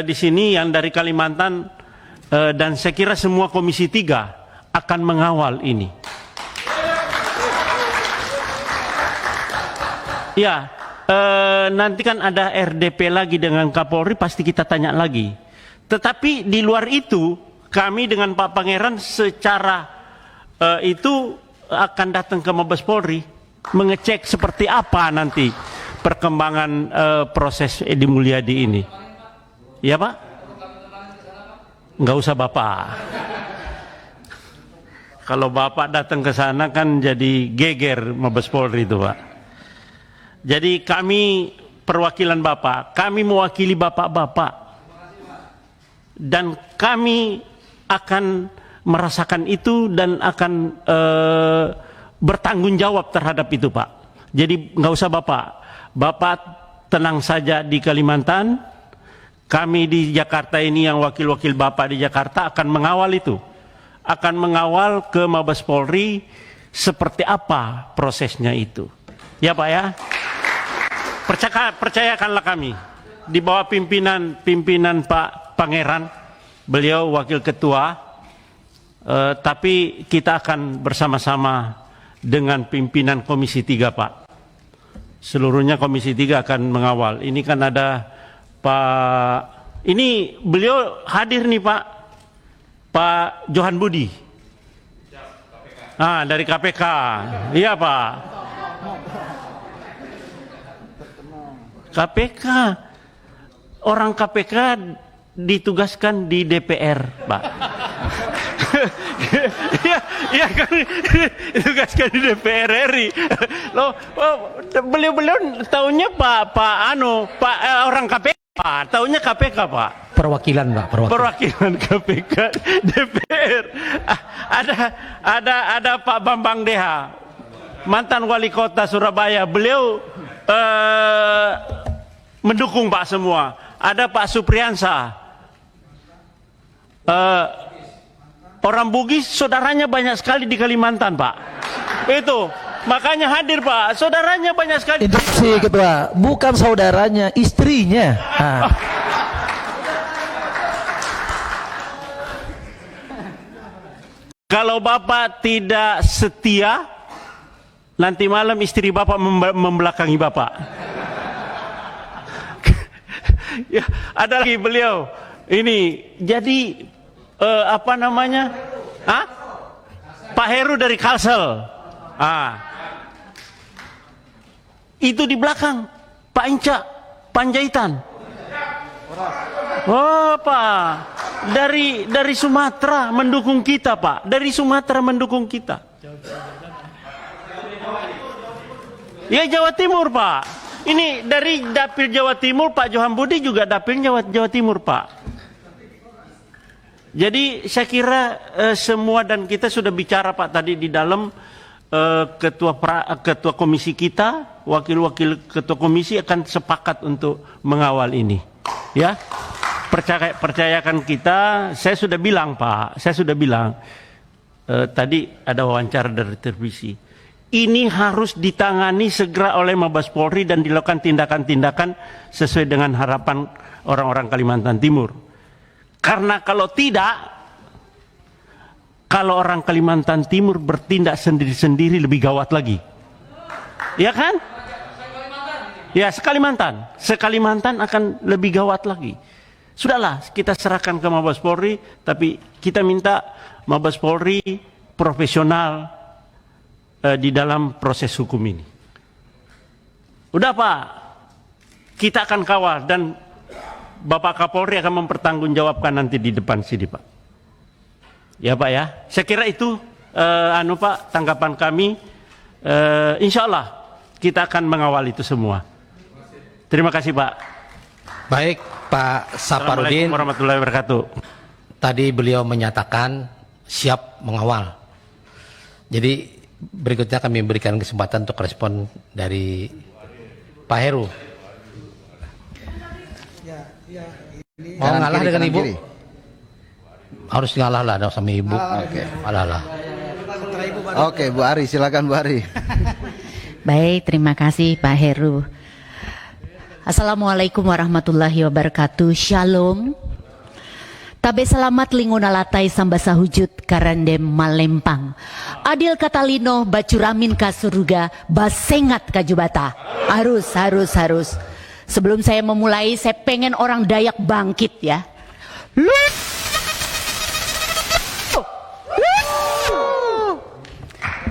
S11: di sini yang dari Kalimantan dan saya kira semua Komisi 3 akan mengawal ini. Ya, nanti kan ada RDP lagi dengan Kapolri, pasti kita tanya lagi. Tetapi di luar itu, kami dengan Pak Pangeran secara itu akan datang ke Mabes Polri mengecek seperti apa nanti perkembangan proses Edi Mulyadi ini. Ya Pak? Nggak usah Bapak. Kalau Bapak datang ke sana kan jadi geger Mabes Polri itu Pak. Jadi kami perwakilan Bapak, kami mewakili Bapak-Bapak. Dan kami akan merasakan itu dan akan bertanggung jawab terhadap itu Pak. Jadi nggak usah Bapak tenang saja di Kalimantan. Kami di Jakarta ini yang wakil-wakil Bapak di Jakarta akan mengawal itu. Akan mengawal ke Mabes Polri seperti apa prosesnya itu. Ya Pak ya. Percayakanlah kami di bawah pimpinan Pak Pangeran, beliau wakil ketua, tapi kita akan bersama-sama dengan pimpinan Komisi 3 Pak. Seluruhnya Komisi 3 akan mengawal. Ini kan ada Pak, ini beliau hadir nih Pak Johan Budi. Dari KPK. Iya Pak. KPK. Orang KPK ditugaskan di DPR, Pak. Iya kan ditugaskan di DPR RI. Loh, beliau tahunya Pak orang KPK, Pak. Tahunya KPK, Pak.
S9: Perwakilan Pak,
S11: perwakilan KPK DPR. Ada Pak Bambang Deha, mantan wali kota Surabaya. Beliau mendukung Pak semua. Ada Pak Supriyansa, orang Bugis, saudaranya banyak sekali di Kalimantan Pak. Itu makanya hadir Pak, saudaranya banyak sekali.
S10: Instruksi Ketua, bukan saudaranya, istrinya.
S11: Kalau Bapak tidak setia, nanti malam istri Bapak membelakangi Bapak. Ya, ada lagi beliau. Ini jadi apa namanya? Pak Heru dari Kalsel. Itu di belakang Pak Inca Panjaitan. Oh Pak, dari Sumatera mendukung kita Pak, dari Sumatera mendukung kita. Ya Jawa Timur Pak, ini dari dapil Jawa Timur Pak Johan Budi juga dapil Jawa Timur Pak. Jadi saya kira semua dan kita sudah bicara Pak tadi di dalam ketua komisi kita, wakil-wakil ketua komisi akan sepakat untuk mengawal ini. Ya. Percayakan kita, saya sudah bilang Pak, tadi ada wawancara dari televisi, ini harus ditangani segera oleh Mabes Polri dan dilakukan tindakan-tindakan sesuai dengan harapan orang-orang Kalimantan Timur. Karena kalau tidak, kalau orang Kalimantan Timur bertindak sendiri-sendiri lebih gawat lagi. Ya kan? Ya, Sekalimantan akan lebih gawat lagi. Sudahlah, kita serahkan ke Mabes Polri, tapi kita minta Mabes Polri profesional di dalam proses hukum ini. Udah Pak, kita akan kawal dan Bapak Kapolri akan mempertanggungjawabkan nanti di depan sini Pak. Ya Pak ya, saya kira itu Pak tanggapan kami. Insya Allah kita akan mengawal itu semua. Terima kasih Pak.
S9: Baik Pak Saparudin,
S11: Assalamualaikum warahmatullahi wabarakatuh.
S9: Tadi beliau menyatakan siap mengawal. Jadi berikutnya kami berikan kesempatan untuk respon dari Pak Heru. Mau ngalah dengan Ibu? Harus ngalah lah sama Ibu. Alah.
S12: Oke, Bu Ari, silakan Bu Ari.
S13: Baik, terima kasih Pak Heru. Assalamualaikum warahmatullahi wabarakatuh. Shalom. Tabe selamat linguna latai sambasa hujud karandem malempang. Adil katalino bacuramin kasuruga basengat kajubata. Harus. Sebelum saya memulai, saya pengen orang Dayak bangkit ya.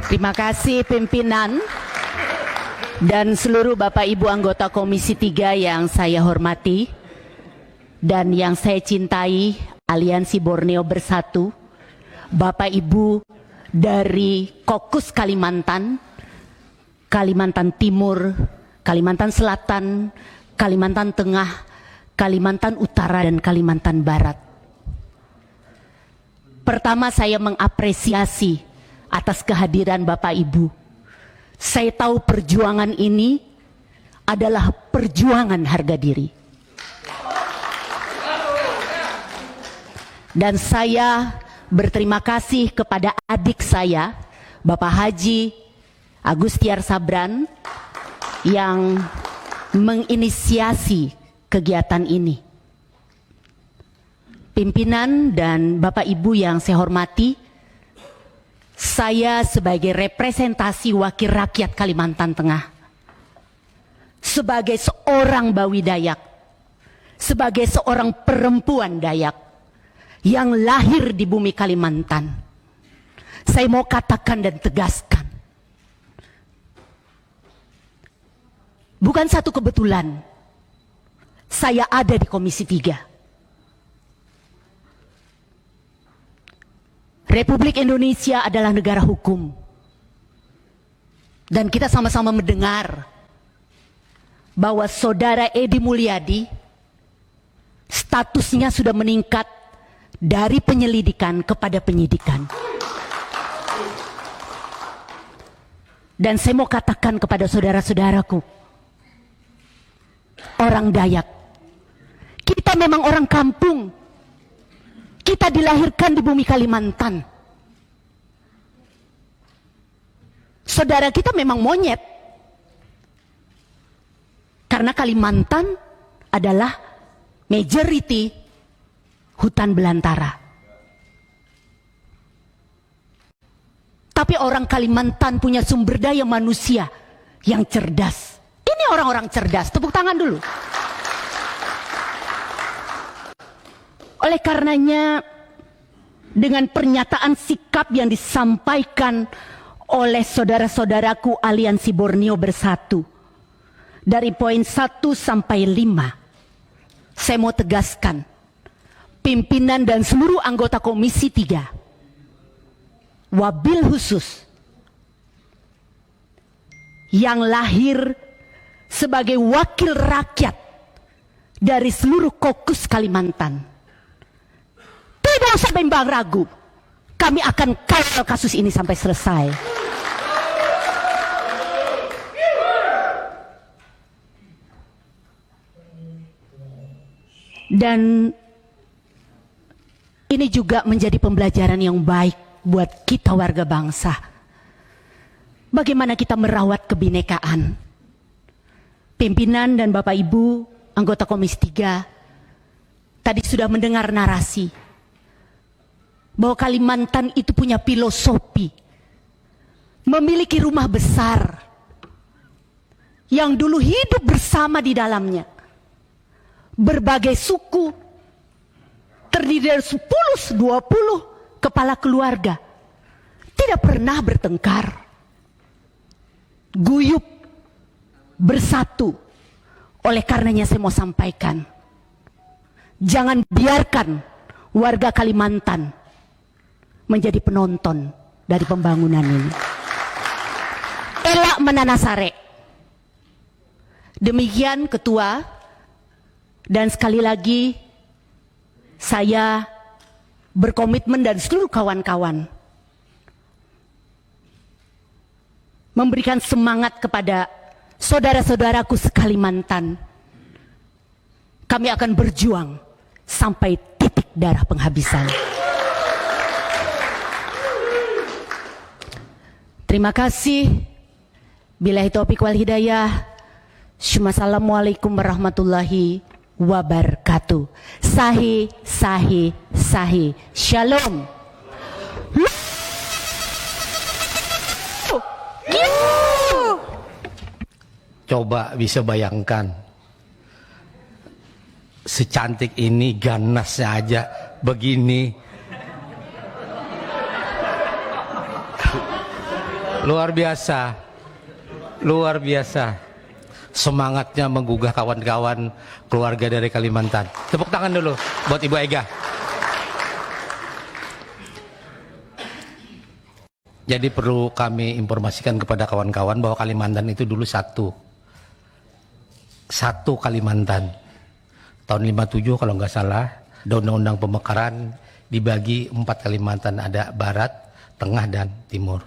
S13: Terima kasih pimpinan. dan seluruh Bapak Ibu anggota Komisi 3 yang saya hormati dan yang saya cintai, Aliansi Borneo Bersatu, Bapak Ibu dari Kokus Kalimantan, Kalimantan Timur, Kalimantan Selatan, Kalimantan Tengah, Kalimantan Utara, dan Kalimantan Barat. Pertama, saya mengapresiasi atas kehadiran Bapak Ibu. Saya tahu perjuangan ini adalah perjuangan harga diri. Dan saya berterima kasih kepada adik saya, Bapak Haji Agustiar Sabran, yang menginisiasi kegiatan ini. Pimpinan dan Bapak Ibu yang saya hormati, saya sebagai representasi wakil rakyat Kalimantan Tengah, sebagai seorang Bawi Dayak, sebagai seorang perempuan Dayak yang lahir di bumi Kalimantan, saya mau katakan dan tegaskan, bukan satu kebetulan saya ada di Komisi 3. Republik Indonesia adalah negara hukum. Dan kita sama-sama mendengar bahwa Saudara Edi Mulyadi statusnya sudah meningkat dari penyelidikan kepada penyidikan. Dan saya mau katakan kepada saudara-saudaraku, orang Dayak, kita memang orang kampung. Kita dilahirkan di bumi Kalimantan. Saudara kita memang monyet. Karena Kalimantan adalah majority hutan belantara. Tapi orang Kalimantan punya sumber daya manusia yang cerdas. Ini orang-orang cerdas, tepuk tangan dulu. Oleh karenanya, dengan pernyataan sikap yang disampaikan oleh saudara-saudaraku Aliansi Borneo Bersatu, dari poin 1 sampai 5, saya mau tegaskan, pimpinan dan seluruh anggota Komisi 3, wabil khusus, yang lahir sebagai wakil rakyat dari seluruh Kokus Kalimantan, tidak usah bimbang ragu, kami akan kawal kasus ini sampai selesai. Dan ini juga menjadi pembelajaran yang baik buat kita warga bangsa. Bagaimana kita merawat kebinekaan. Pimpinan dan Bapak Ibu anggota Komisi 3 tadi sudah mendengar narasi bahwa Kalimantan itu punya filosofi, memiliki rumah besar yang dulu hidup bersama di dalamnya, berbagai suku, terdiri dari 10-20 kepala keluarga, tidak pernah bertengkar, guyup, bersatu. Oleh karenanya saya mau sampaikan, jangan biarkan warga Kalimantan menjadi penonton dari pembangunan ini. Elak menanasare. Demikian Ketua, dan sekali lagi saya berkomitmen dan seluruh kawan-kawan memberikan semangat kepada saudara-saudaraku se-Kalimantan. Kami akan berjuang sampai titik darah penghabisan. Terima kasih. Billahi taufiq wal hidayah. Assalamualaikum warahmatullahi wabarakatuh. Sahih, sahih, sahih. Shalom.
S9: Coba bisa bayangkan, secantik ini ganasnya aja begini. Luar biasa. luar biasa. Semangatnya menggugah kawan-kawan keluarga dari Kalimantan. Tepuk tangan dulu buat Ibu Ega. Jadi perlu kami informasikan kepada kawan-kawan bahwa Kalimantan itu dulu satu Kalimantan. Tahun 57 kalau nggak salah, ada undang-undang pemekaran dibagi 4 Kalimantan, ada Barat, Tengah, dan Timur.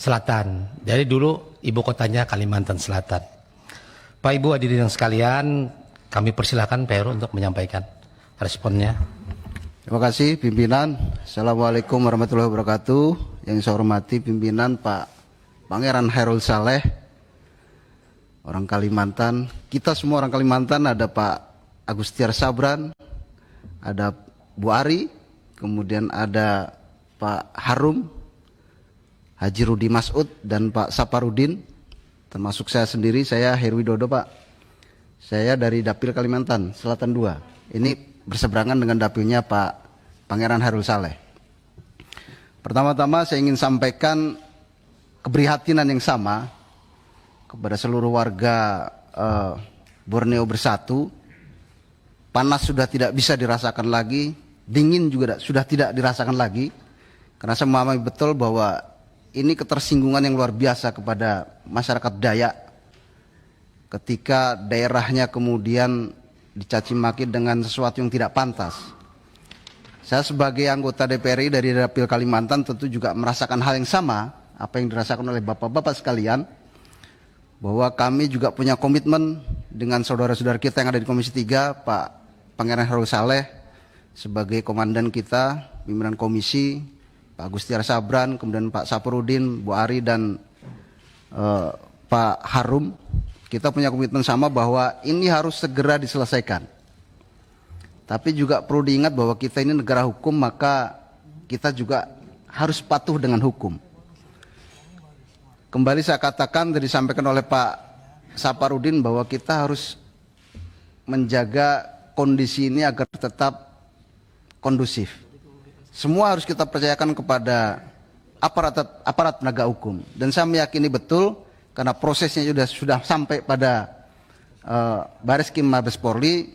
S9: Selatan. Jadi dulu ibu kotanya Kalimantan Selatan. Pak Ibu hadirin yang sekalian, kami persilahkan Pak Heru untuk menyampaikan responnya.
S12: Terima kasih pimpinan. Assalamualaikum warahmatullahi wabarakatuh. Yang saya hormati pimpinan Pak Pangeran Hairul Saleh, orang Kalimantan. Kita semua orang Kalimantan, ada Pak Agustiar Sabran, ada Bu Ari, kemudian ada Pak Harum, Haji Rudi Mas'ud, dan Pak Saparudin. Termasuk saya sendiri, saya Heru Widodo Pak. Saya dari Dapil Kalimantan Selatan 2. Ini berseberangan dengan dapilnya Pak Pangeran Hairul Saleh. Pertama-tama saya ingin sampaikan keprihatinan yang sama kepada seluruh warga Borneo Bersatu. Panas sudah tidak bisa dirasakan lagi, dingin juga sudah tidak dirasakan lagi, karena saya memahami betul bahwa ini ketersinggungan yang luar biasa kepada masyarakat Dayak ketika daerahnya kemudian dicaci maki dengan sesuatu yang tidak pantas. Saya sebagai anggota DPRI dari Dapil Kalimantan tentu juga merasakan hal yang sama apa yang dirasakan oleh bapak-bapak sekalian, bahwa kami juga punya komitmen dengan saudara-saudara kita yang ada di Komisi 3, Pak Pangeran Hairul Saleh sebagai komandan kita, pimpinan komisi, Pak Agustiar Sabran, kemudian Pak Saparudin, Bu Ari, dan Pak Harum. Kita punya komitmen sama bahwa ini harus segera diselesaikan. Tapi juga perlu diingat bahwa kita ini negara hukum, maka kita juga harus patuh dengan hukum. Kembali saya katakan, tadi disampaikan oleh Pak Saparudin bahwa kita harus menjaga kondisi ini agar tetap kondusif. Semua harus kita percayakan kepada aparat penegak hukum. Dan saya meyakini betul, karena prosesnya sudah sampai pada Bareskrim Mabes Polri,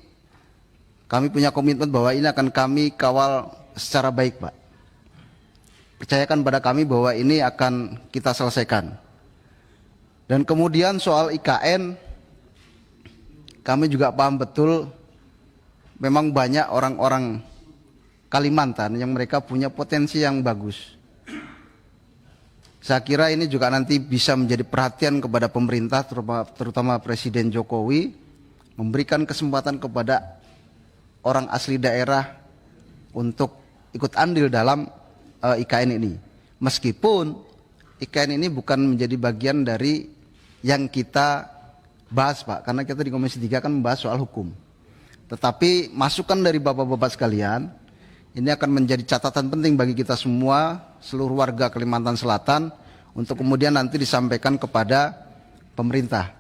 S12: kami punya komitmen bahwa ini akan kami kawal secara baik, Pak. Percayakan pada kami bahwa ini akan kita selesaikan. Dan kemudian soal IKN, kami juga paham betul, memang banyak orang-orang Kalimantan yang mereka punya potensi yang bagus. Saya kira ini juga nanti bisa menjadi perhatian kepada pemerintah, terutama Presiden Jokowi, memberikan kesempatan kepada orang asli daerah untuk ikut andil dalam IKN ini. Meskipun IKN ini bukan menjadi bagian dari yang kita bahas, Pak, karena kita di Komisi 3 kan membahas soal hukum. Tetapi masukan dari bapak-bapak sekalian, ini akan menjadi catatan penting bagi kita semua, seluruh warga Kalimantan Selatan, untuk kemudian nanti disampaikan kepada pemerintah.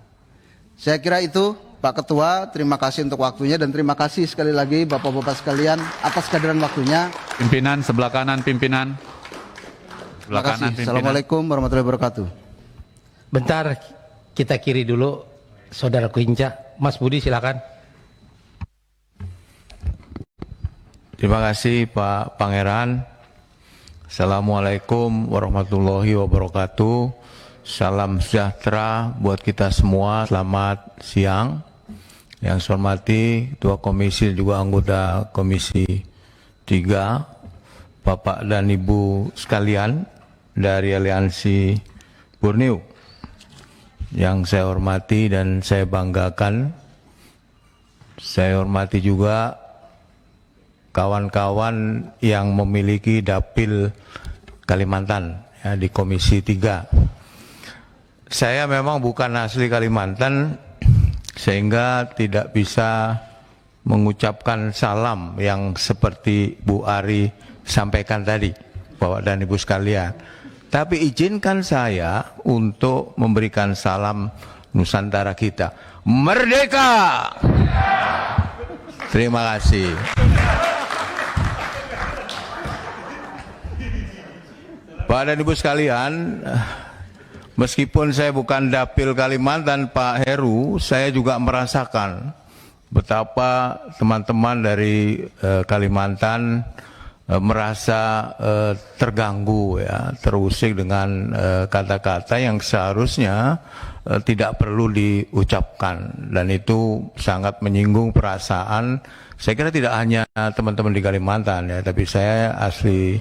S12: Saya kira itu, Pak Ketua, terima kasih untuk waktunya, dan terima kasih sekali lagi Bapak-Bapak sekalian atas kehadiran waktunya.
S4: Pimpinan sebelah kanan, pimpinan.
S12: Terima kasih. Assalamualaikum warahmatullahi wabarakatuh.
S9: Bentar, kita kiri dulu, Saudara Kuinca. Mas Budi silakan.
S14: Terima kasih Pak Pangeran. Assalamualaikum warahmatullahi wabarakatuh. Salam sejahtera buat kita semua. Selamat siang. Yang saya hormati Ketua Komisi, juga anggota Komisi 3, Bapak dan Ibu sekalian dari Aliansi Borneo. Yang saya hormati dan saya banggakan, saya hormati juga kawan-kawan yang memiliki dapil Kalimantan ya, di Komisi 3. Saya memang bukan asli Kalimantan, sehingga tidak bisa mengucapkan salam yang seperti Bu Ari sampaikan tadi, Bapak dan Ibu sekalian. Tapi izinkan saya untuk memberikan salam Nusantara kita. Merdeka! Terima kasih. Bapak dan Ibu sekalian, meskipun saya bukan dapil Kalimantan Pak Heru, saya juga merasakan betapa teman-teman dari Kalimantan merasa terganggu ya, terusik dengan kata-kata yang seharusnya tidak perlu diucapkan, dan itu sangat menyinggung perasaan. Saya kira tidak hanya teman-teman di Kalimantan ya, tapi saya asli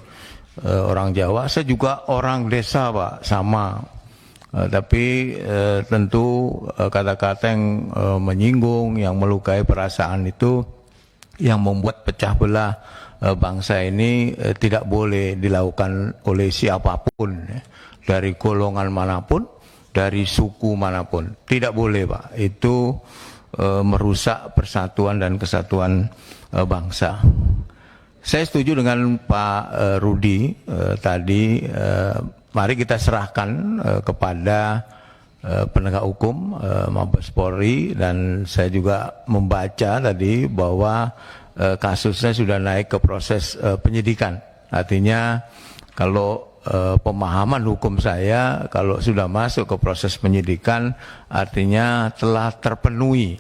S14: orang Jawa, saya juga orang desa Pak, sama. Tapi tentu kata-kata yang menyinggung, yang melukai perasaan itu yang membuat pecah belah bangsa ini tidak boleh dilakukan oleh siapapun, dari golongan manapun, dari suku manapun, tidak boleh Pak. Itu merusak persatuan dan kesatuan bangsa. Saya setuju dengan Pak Rudi tadi, mari kita serahkan kepada penegak hukum, Mabes Polri, dan saya juga membaca tadi bahwa kasusnya sudah naik ke proses penyidikan. Artinya kalau pemahaman hukum saya, kalau sudah masuk ke proses penyidikan, artinya telah terpenuhi.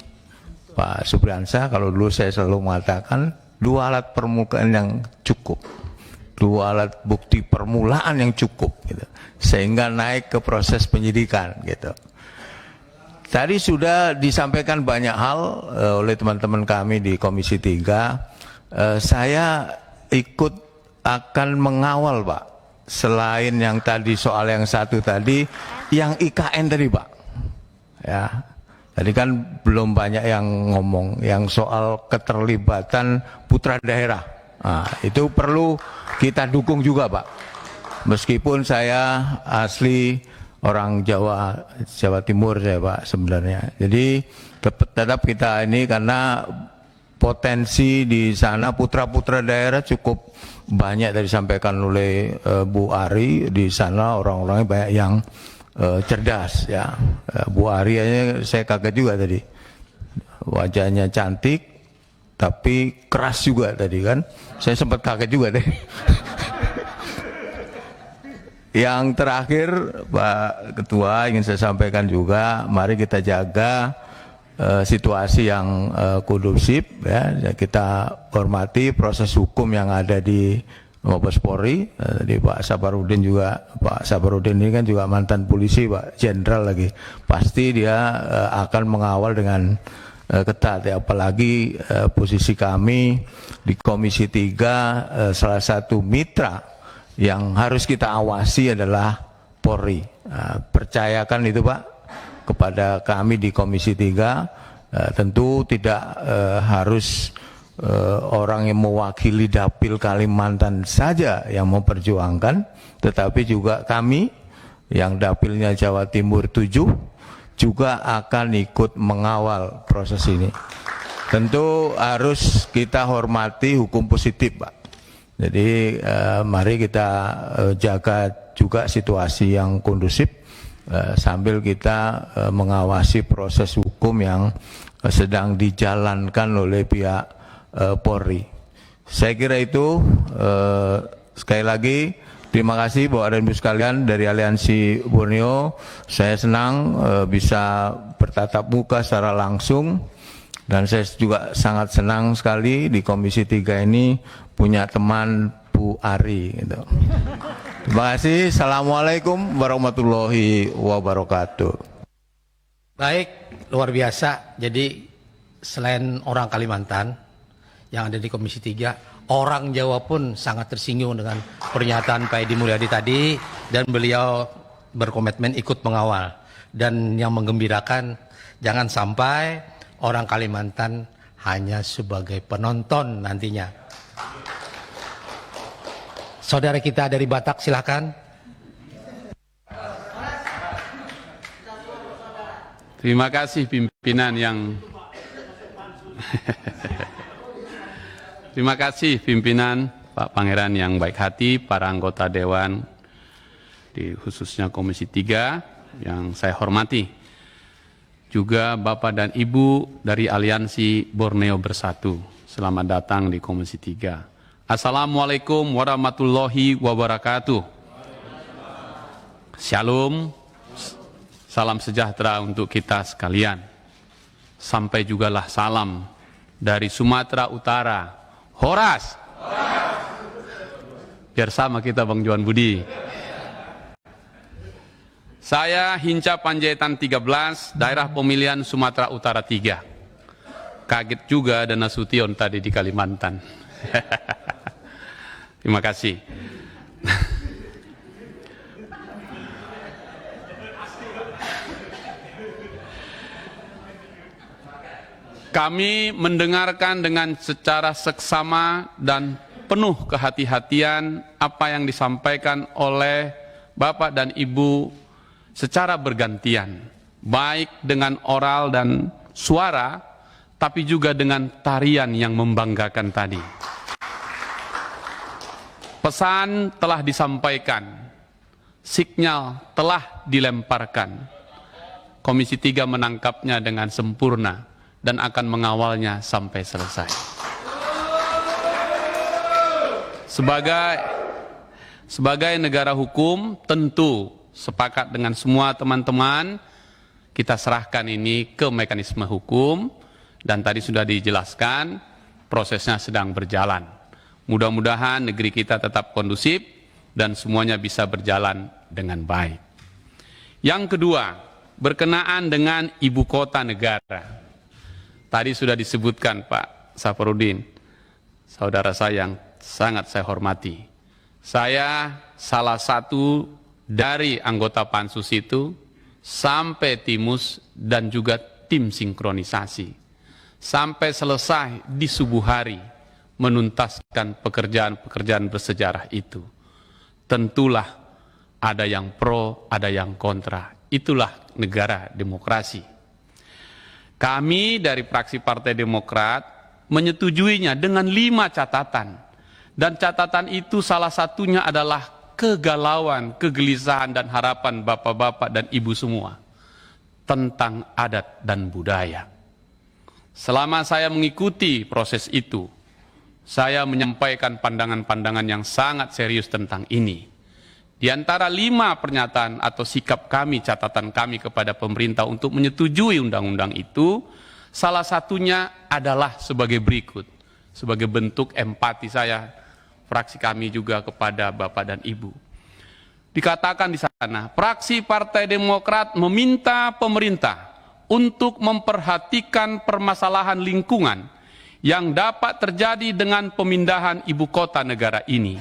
S14: Pak Supriyansa, kalau dulu saya selalu mengatakan 2 alat permulaan yang cukup, 2 alat bukti permulaan yang cukup, gitu, sehingga naik ke proses penyidikan, gitu. Tadi sudah disampaikan banyak hal oleh teman-teman kami di Komisi 3. Saya ikut akan mengawal Pak. Selain yang tadi soal yang satu tadi, yang IKN tadi Pak. Ya, tadi kan belum banyak yang ngomong, yang soal keterlibatan putra daerah. Nah, itu perlu kita dukung juga Pak. Meskipun saya asli orang Jawa Timur saya Pak sebenarnya. Jadi tetap kita ini, karena potensi di sana putra-putra daerah cukup banyak dari disampaikan oleh Bu Ari. Di sana orang-orangnya banyak yang cerdas ya. Bu Ari aja saya kaget juga tadi, wajahnya cantik tapi keras juga tadi kan, saya sempat kaget juga deh. Yang terakhir Pak Ketua, ingin saya sampaikan juga, mari kita jaga situasi yang kondusif ya. Kita hormati proses hukum yang ada di Mabes Polri. Tadi Pak Saparudin juga, Pak Saparudin ini kan juga mantan polisi Pak, jenderal lagi. Pasti dia akan mengawal dengan ketat ya. Apalagi posisi kami di Komisi 3, salah satu mitra yang harus kita awasi adalah Polri. Percayakan itu Pak kepada kami di Komisi 3. Tentu tidak harus orang yang mewakili dapil Kalimantan saja yang memperjuangkan, tetapi juga kami yang dapilnya Jawa Timur 7 juga akan ikut mengawal proses ini. Tentu harus kita hormati hukum positif Pak. Jadi mari kita jaga juga situasi yang kondusif sambil kita mengawasi proses hukum yang sedang dijalankan oleh pihak Polri. Saya kira itu. Sekali lagi terima kasih Bapak dan Ibu sekalian dari Aliansi Borneo. Saya senang bisa bertatap muka secara langsung, dan saya juga sangat senang sekali di Komisi 3 ini punya teman Bu Ari gitu. Terima kasih. Assalamualaikum warahmatullahi wabarakatuh.
S9: Baik, luar biasa. Jadi selain orang Kalimantan yang ada di Komisi 3, orang Jawa pun sangat tersinggung dengan pernyataan Pak Edi Mulyadi tadi, dan beliau berkomitmen ikut mengawal. Dan yang menggembirakan, jangan sampai orang Kalimantan hanya sebagai penonton nantinya. Saudara kita dari Batak, silakan.
S15: Terima kasih pimpinan yang terima kasih pimpinan Pak Pangeran yang baik hati, para anggota Dewan di khususnya Komisi 3 yang saya hormati, juga Bapak dan Ibu dari Aliansi Borneo Bersatu. Selamat datang di Komisi 3. Assalamualaikum warahmatullahi wabarakatuh. Shalom, Salam sejahtera untuk kita sekalian. Sampai jugalah salam dari Sumatera Utara. Horas! Biar sama kita Bang Johan Budi. Saya Hinca Panjaitan 13, daerah pemilihan Sumatera Utara 3. Kaget juga ada Nasution tadi di Kalimantan. Terima kasih. Kami mendengarkan dengan secara seksama dan penuh kehati-hatian apa yang disampaikan oleh Bapak dan Ibu secara bergantian, baik dengan oral dan suara, tapi juga dengan tarian yang membanggakan tadi. Pesan telah disampaikan, sinyal telah dilemparkan. Komisi 3 menangkapnya dengan sempurna dan akan mengawalnya sampai selesai. Sebagai negara hukum, tentu sepakat dengan semua teman-teman, kita serahkan ini ke mekanisme hukum, dan tadi sudah dijelaskan, prosesnya sedang berjalan. Mudah-mudahan negeri kita tetap kondusif, dan semuanya bisa berjalan dengan baik. Yang kedua, berkenaan dengan ibu kota negara. Tadi sudah disebutkan Pak Saparudin, saudara saya yang sangat saya hormati. Saya salah satu dari anggota pansus itu sampai timus dan juga tim sinkronisasi. Sampai selesai di subuh hari menuntaskan pekerjaan-pekerjaan bersejarah itu. Tentulah ada yang pro, ada yang kontra. Itulah negara demokrasi. Kami dari fraksi Partai Demokrat menyetujuinya dengan 5 catatan. Dan catatan itu salah satunya adalah kegalauan, kegelisahan dan harapan bapak-bapak dan ibu semua tentang adat dan budaya. Selama saya mengikuti proses itu, saya menyampaikan pandangan-pandangan yang sangat serius tentang ini. Di antara 5 pernyataan atau sikap kami, catatan kami kepada pemerintah untuk menyetujui undang-undang itu, salah satunya adalah sebagai berikut. Sebagai bentuk empati saya, fraksi kami juga kepada Bapak dan Ibu. Dikatakan di sana, fraksi Partai Demokrat meminta pemerintah untuk memperhatikan permasalahan lingkungan yang dapat terjadi dengan pemindahan ibu kota negara ini,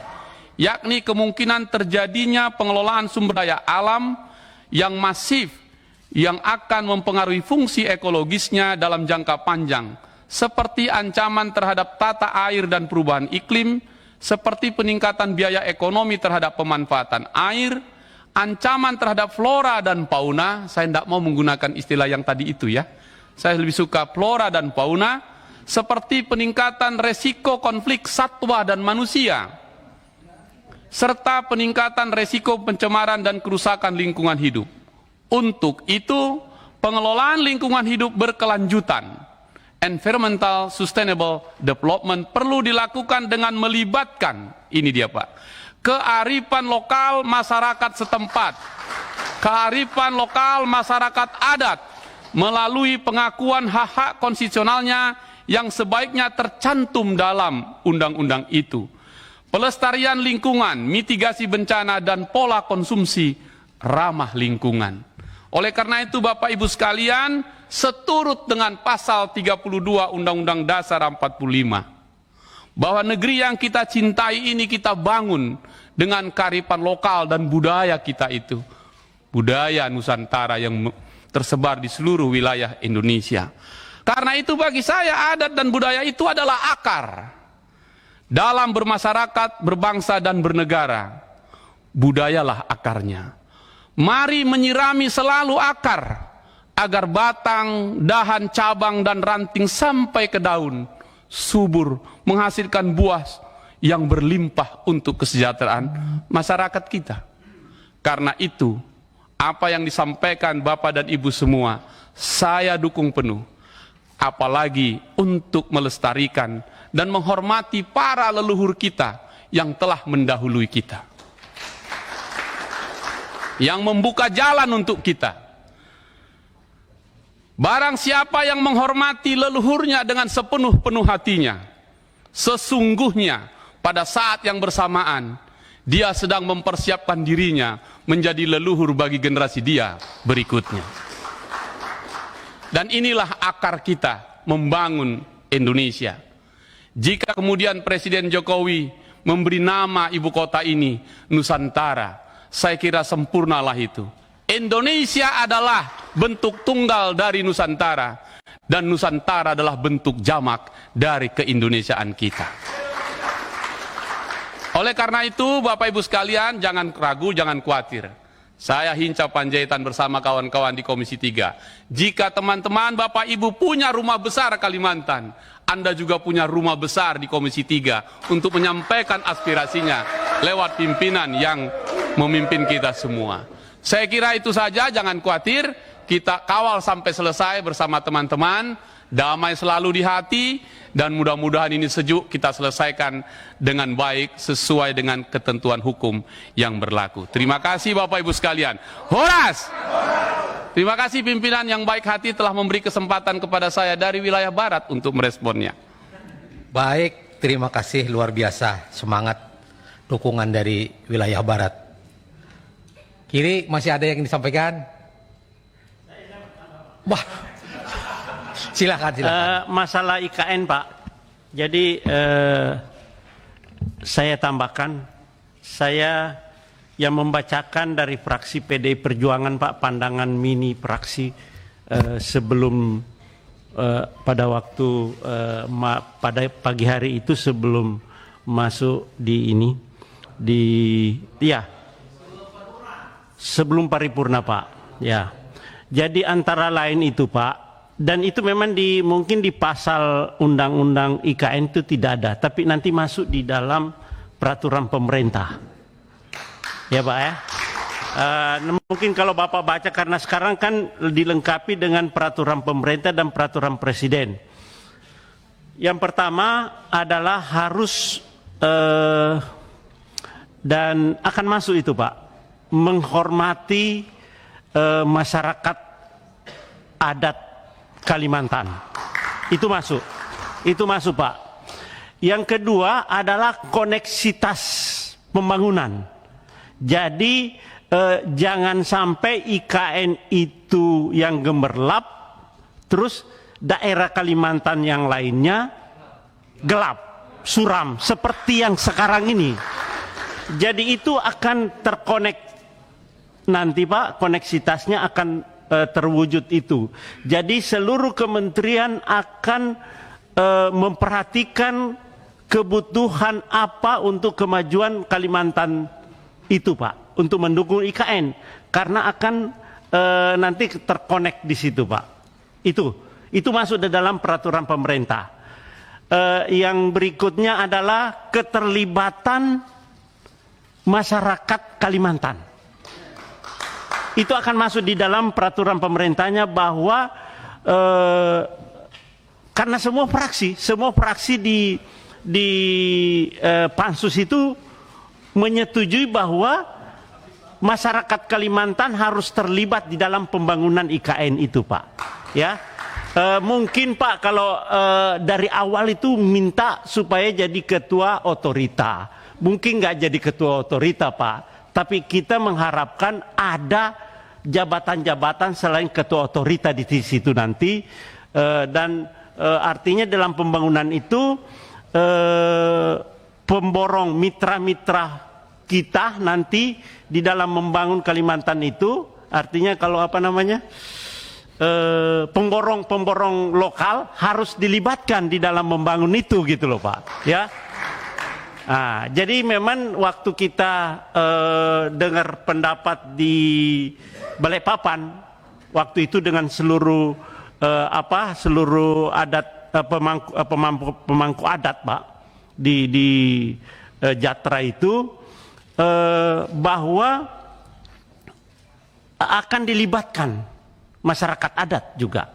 S15: yakni kemungkinan terjadinya pengelolaan sumber daya alam yang masif yang akan mempengaruhi fungsi ekologisnya dalam jangka panjang, seperti ancaman terhadap tata air dan perubahan iklim, seperti peningkatan biaya ekonomi terhadap pemanfaatan air, ancaman terhadap flora dan fauna. Saya tidak mau menggunakan istilah yang tadi itu ya, saya lebih suka flora dan fauna, seperti peningkatan resiko konflik satwa dan manusia, serta peningkatan resiko pencemaran dan kerusakan lingkungan hidup. Untuk itu, pengelolaan lingkungan hidup berkelanjutan, environmental sustainable development, perlu dilakukan dengan melibatkan, ini dia Pak, kearifan lokal masyarakat setempat, kearifan lokal masyarakat adat, melalui pengakuan hak-hak konstitusionalnya yang sebaiknya tercantum dalam undang-undang itu. Pelestarian lingkungan, mitigasi bencana, dan pola konsumsi ramah lingkungan. Oleh karena itu Bapak Ibu sekalian, seturut dengan pasal 32 Undang-Undang Dasar 45, bahwa negeri yang kita cintai ini kita bangun dengan kearifan lokal dan budaya kita itu. Budaya Nusantara yang tersebar di seluruh wilayah Indonesia. Karena itu bagi saya adat dan budaya itu adalah akar dalam bermasyarakat, berbangsa dan bernegara. Budayalah akarnya. Mari menyirami selalu akar, agar batang, dahan, cabang, dan ranting sampai ke daun subur, menghasilkan buah yang berlimpah untuk kesejahteraan masyarakat kita. Karena itu, apa yang disampaikan Bapak dan Ibu semua, saya dukung penuh. Apalagi untuk melestarikan dan menghormati para leluhur kita yang telah mendahului kita, yang membuka jalan untuk kita. Barang siapa yang menghormati leluhurnya dengan sepenuh-penuh hatinya, sesungguhnya pada saat yang bersamaan dia sedang mempersiapkan dirinya menjadi leluhur bagi generasi dia berikutnya. Dan inilah akar kita membangun Indonesia. Jika kemudian Presiden Jokowi memberi nama ibu kota ini Nusantara, saya kira sempurnalah itu. Indonesia adalah bentuk tunggal dari Nusantara, dan Nusantara adalah bentuk jamak dari keindonesiaan kita. Oleh karena itu, Bapak Ibu sekalian, jangan ragu, jangan khawatir. Saya Hinca Panjaitan bersama kawan-kawan di Komisi 3. Jika teman-teman Bapak Ibu punya rumah besar Kalimantan, Anda juga punya rumah besar di Komisi 3 untuk menyampaikan aspirasinya lewat pimpinan yang memimpin kita semua. Saya kira itu saja, jangan khawatir, kita kawal sampai selesai bersama teman-teman, damai selalu di hati, dan mudah-mudahan ini sejuk kita selesaikan dengan baik sesuai dengan ketentuan hukum yang berlaku. Terima kasih Bapak Ibu sekalian. Horas! Terima kasih pimpinan yang baik hati telah memberi kesempatan kepada saya dari wilayah barat untuk meresponnya.
S9: Baik, terima kasih luar biasa semangat dukungan dari wilayah barat. Kiri masih ada yang disampaikan? Wah, silakan.
S11: Masalah IKN Pak, jadi saya tambahkan, saya yang membacakan dari fraksi PDI Perjuangan Pak, pandangan mini fraksi sebelum pada waktu pada pagi hari itu sebelum masuk di ini sebelum paripurna Pak, ya. Jadi antara lain itu Pak, dan itu memang mungkin di pasal undang-undang IKN itu tidak ada, tapi nanti masuk di dalam peraturan pemerintah. Ya Pak ya. Mungkin kalau Bapak baca, karena sekarang kan dilengkapi dengan peraturan pemerintah dan peraturan presiden. Yang pertama adalah harus dan akan masuk itu Pak, menghormati masyarakat adat Kalimantan. Itu masuk Pak. Yang kedua adalah koneksitas pembangunan. Jadi jangan sampai IKN itu yang gemerlap, terus daerah Kalimantan yang lainnya gelap, suram, seperti yang sekarang ini. Jadi itu akan terkonek nanti Pak, koneksitasnya akan terwujud itu. Jadi seluruh kementerian akan memperhatikan kebutuhan apa untuk kemajuan Kalimantan itu Pak, untuk mendukung IKN, karena akan nanti terkonek di situ Pak. Itu masuk di dalam peraturan pemerintah. Yang berikutnya adalah keterlibatan masyarakat Kalimantan. Itu akan masuk di dalam peraturan pemerintahnya, bahwa karena semua fraksi di pansus itu menyetujui bahwa masyarakat Kalimantan harus terlibat di dalam pembangunan IKN itu Pak. Ya, mungkin Pak kalau dari awal itu minta supaya jadi ketua otorita, mungkin nggak jadi ketua otorita Pak, tapi kita mengharapkan ada jabatan-jabatan selain ketua otorita di situ nanti, dan artinya dalam pembangunan itu pemborong mitra-mitra kita nanti di dalam membangun Kalimantan itu, artinya kalau pemborong lokal harus dilibatkan di dalam membangun itu gitu loh Pak, ya. Nah, jadi memang waktu kita dengar pendapat di Balikpapan waktu itu dengan seluruh adat pemangku adat Pak di Jatra itu, bahwa akan dilibatkan masyarakat adat juga.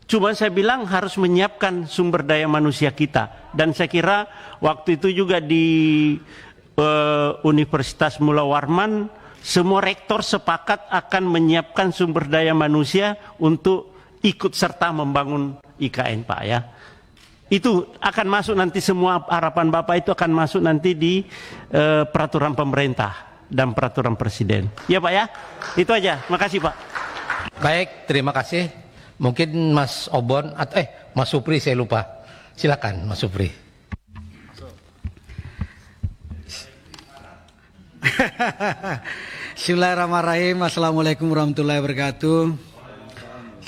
S11: Cuma saya bilang harus menyiapkan sumber daya manusia kita, dan saya kira waktu itu juga di Universitas Mula Warman semua rektor sepakat akan menyiapkan sumber daya manusia untuk ikut serta membangun IKN Pak ya. Itu akan masuk nanti, semua harapan Bapak itu akan masuk nanti di peraturan pemerintah dan peraturan presiden. Ya Pak ya, itu aja. Makasih Pak.
S9: Baik, terima kasih. Mungkin Mas Obon atau Mas Supri saya lupa. Silakan Mas Supri.
S16: Bismillahirrahmanirrahim. Assalamualaikum warahmatullahi wabarakatuh.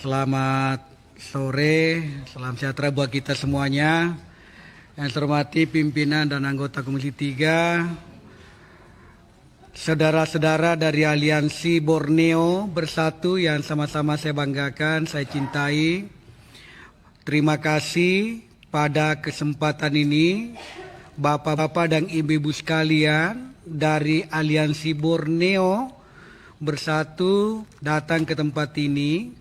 S16: Selamat sore, salam sejahtera buat kita semuanya. Yang saya hormati pimpinan dan anggota Komisi 3, saudara-saudara dari Aliansi Borneo Bersatu yang sama-sama saya banggakan, saya cintai. Terima kasih pada kesempatan ini Bapak-bapak dan ibu-ibu sekalian dari Aliansi Borneo Bersatu datang ke tempat ini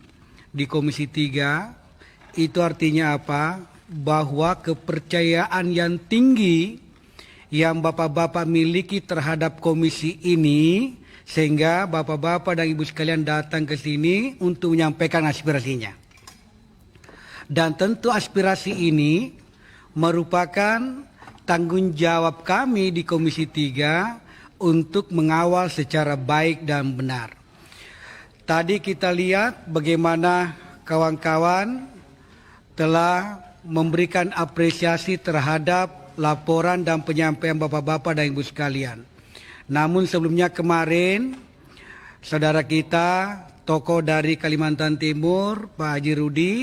S16: di Komisi 3. Itu artinya apa? Bahwa kepercayaan yang tinggi yang bapak-bapak miliki terhadap komisi ini, sehingga bapak-bapak dan ibu sekalian datang ke sini untuk menyampaikan aspirasinya. Dan tentu aspirasi ini merupakan tanggung jawab kami di Komisi 3 untuk mengawal secara baik dan benar. Tadi kita lihat bagaimana kawan-kawan telah memberikan apresiasi terhadap laporan dan penyampaian bapak-bapak dan ibu sekalian. Namun sebelumnya kemarin, saudara kita, tokoh dari Kalimantan Timur, Pak Haji Rudi,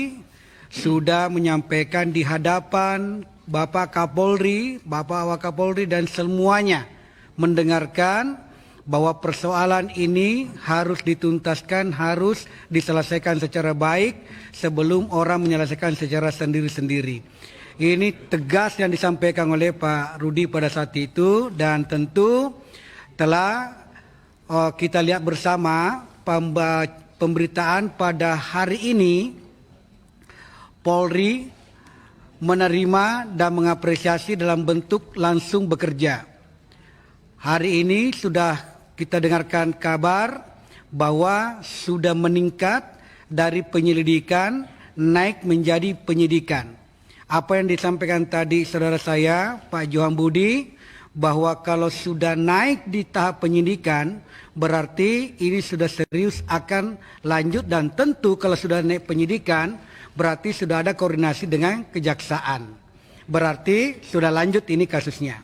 S16: sudah menyampaikan di hadapan Bapak Kapolri, Bapak Wakapolri dan semuanya mendengarkan bahwa persoalan ini harus dituntaskan, harus diselesaikan secara baik sebelum orang menyelesaikan secara sendiri-sendiri. Ini tegas yang disampaikan oleh Pak Rudi pada saat itu, dan tentu telah kita lihat bersama pemberitaan pada hari ini. Polri menerima dan mengapresiasi dalam bentuk langsung bekerja. Hari ini sudah kita dengarkan kabar bahwa sudah meningkat dari penyelidikan naik menjadi penyidikan. Apa yang disampaikan tadi saudara saya Pak Johan Budi, bahwa kalau sudah naik di tahap penyidikan berarti ini sudah serius akan lanjut, dan tentu kalau sudah naik penyidikan berarti sudah ada koordinasi dengan kejaksaan. Berarti sudah lanjut ini kasusnya.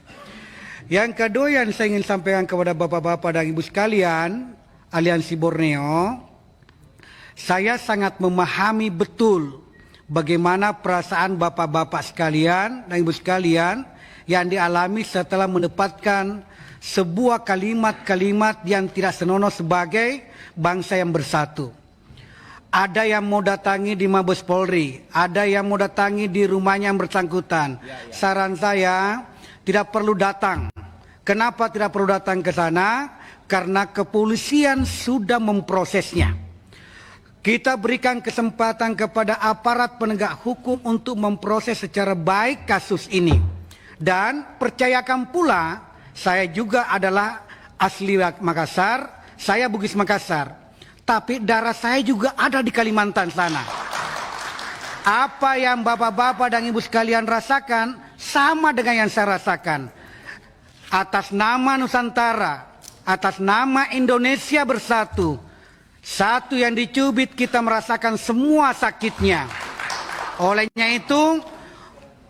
S16: Yang kedua yang saya ingin sampaikan kepada bapak-bapak dan ibu sekalian Aliansi Borneo, saya sangat memahami betul bagaimana perasaan bapak-bapak sekalian dan ibu sekalian yang dialami setelah mendapatkan sebuah kalimat-kalimat yang tidak senonoh sebagai bangsa yang bersatu. Ada yang mau datangi di Mabes Polri, ada yang mau datangi di rumahnya yang bersangkutan. Saran saya tidak perlu datang. Kenapa tidak perlu datang ke sana? Karena kepolisian sudah memprosesnya. Kita berikan kesempatan kepada aparat penegak hukum untuk memproses secara baik kasus ini. Dan percayakan pula, saya juga adalah asli Makassar, saya Bugis Makassar. Tapi darah saya juga ada di Kalimantan sana. Apa yang bapak-bapak dan ibu sekalian rasakan sama dengan yang saya rasakan. Atas nama Nusantara, atas nama Indonesia Bersatu, satu yang dicubit kita merasakan semua sakitnya. Olehnya itu,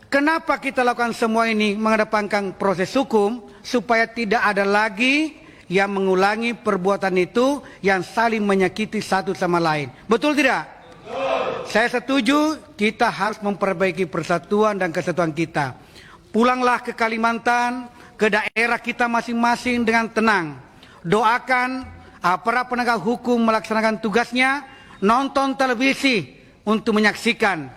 S16: kenapa kita lakukan semua ini, mengedepankan proses hukum supaya tidak ada lagi yang mengulangi perbuatan itu yang saling menyakiti satu sama lain. Betul tidak? Betul. Saya setuju, kita harus memperbaiki persatuan dan kesatuan kita. Pulanglah ke Kalimantan, ke daerah kita masing-masing dengan tenang. Doakan aparat penegak hukum melaksanakan tugasnya, nonton televisi untuk menyaksikan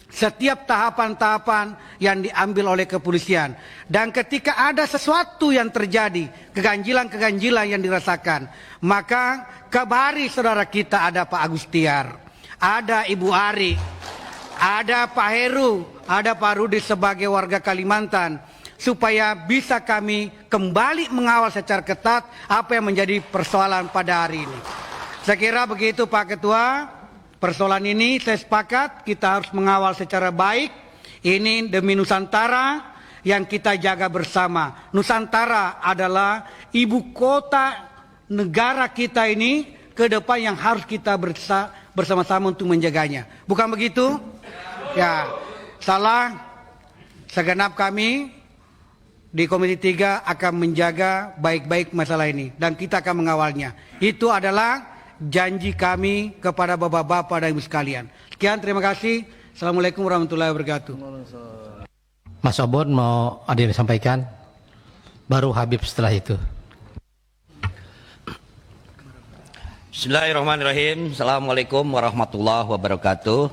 S16: setiap tahapan-tahapan yang diambil oleh kepolisian. Dan ketika ada sesuatu yang terjadi, keganjilan-keganjilan yang dirasakan, maka kabari saudara kita, ada Pak Agustiar, ada Ibu Ari, ada Pak Heru, ada Pak Rudi sebagai warga Kalimantan, supaya bisa kami kembali mengawal secara ketat apa yang menjadi persoalan pada hari ini. Saya kira begitu Pak Ketua. persoalan ini saya sepakat kita harus mengawal secara baik. Ini demi Nusantara yang kita jaga bersama. Nusantara adalah ibu kota negara kita ini ke depan yang harus kita bersama-sama untuk menjaganya. Bukan begitu? Ya, salah. Segenap kami di Komisi 3 akan menjaga baik-baik masalah ini dan kita akan mengawalnya. Itu adalah janji kami kepada bapak-bapak dan ibu sekalian. Sekian, terima kasih. Assalamualaikum warahmatullahi wabarakatuh.
S9: Mas Obon mau ada yang disampaikan? Baru Habib setelah itu.
S17: Bismillahirrahmanirrahim. Assalamualaikum warahmatullahi wabarakatuh.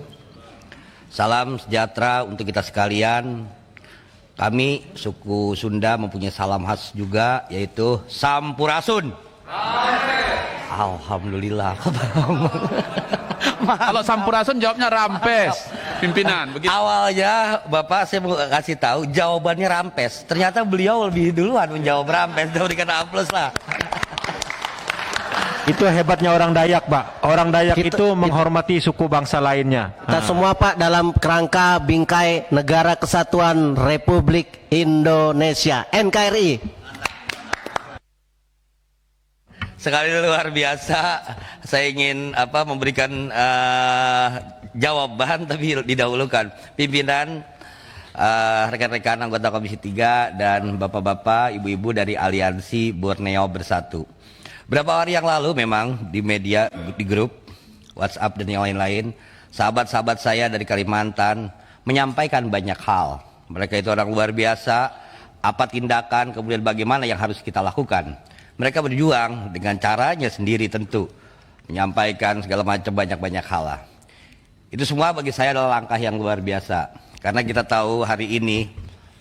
S17: Salam sejahtera untuk kita sekalian. Kami suku Sunda mempunyai salam khas juga, yaitu Sampurasun. Alhamdulillah.
S15: Kalau Sampurasun jawabnya Rampes, pimpinan. Begitu.
S17: Awalnya Bapak saya mau kasih tahu jawabannya Rampes. Ternyata beliau lebih duluan menjawab Rampes. Berikan aplaus lah.
S1: Itu hebatnya orang Dayak, Pak. Orang Dayak itu menghormati suku bangsa lainnya.
S7: Kita semua Pak dalam kerangka bingkai Negara Kesatuan Republik Indonesia, NKRI.
S17: Sekali luar biasa, saya ingin memberikan jawaban tapi didahulukan. Pimpinan, rekan-rekan anggota Komisi 3 dan bapak-bapak, ibu-ibu dari Aliansi Borneo Bersatu. Berapa hari yang lalu memang di media, di grup WhatsApp dan yang lain-lain, sahabat-sahabat saya dari Kalimantan menyampaikan banyak hal. Mereka itu orang luar biasa, apa tindakan, kemudian bagaimana yang harus kita lakukan. Mereka berjuang dengan caranya sendiri tentu, menyampaikan segala macam banyak-banyak hal lah. Itu semua bagi saya adalah langkah yang luar biasa. Karena kita tahu hari ini,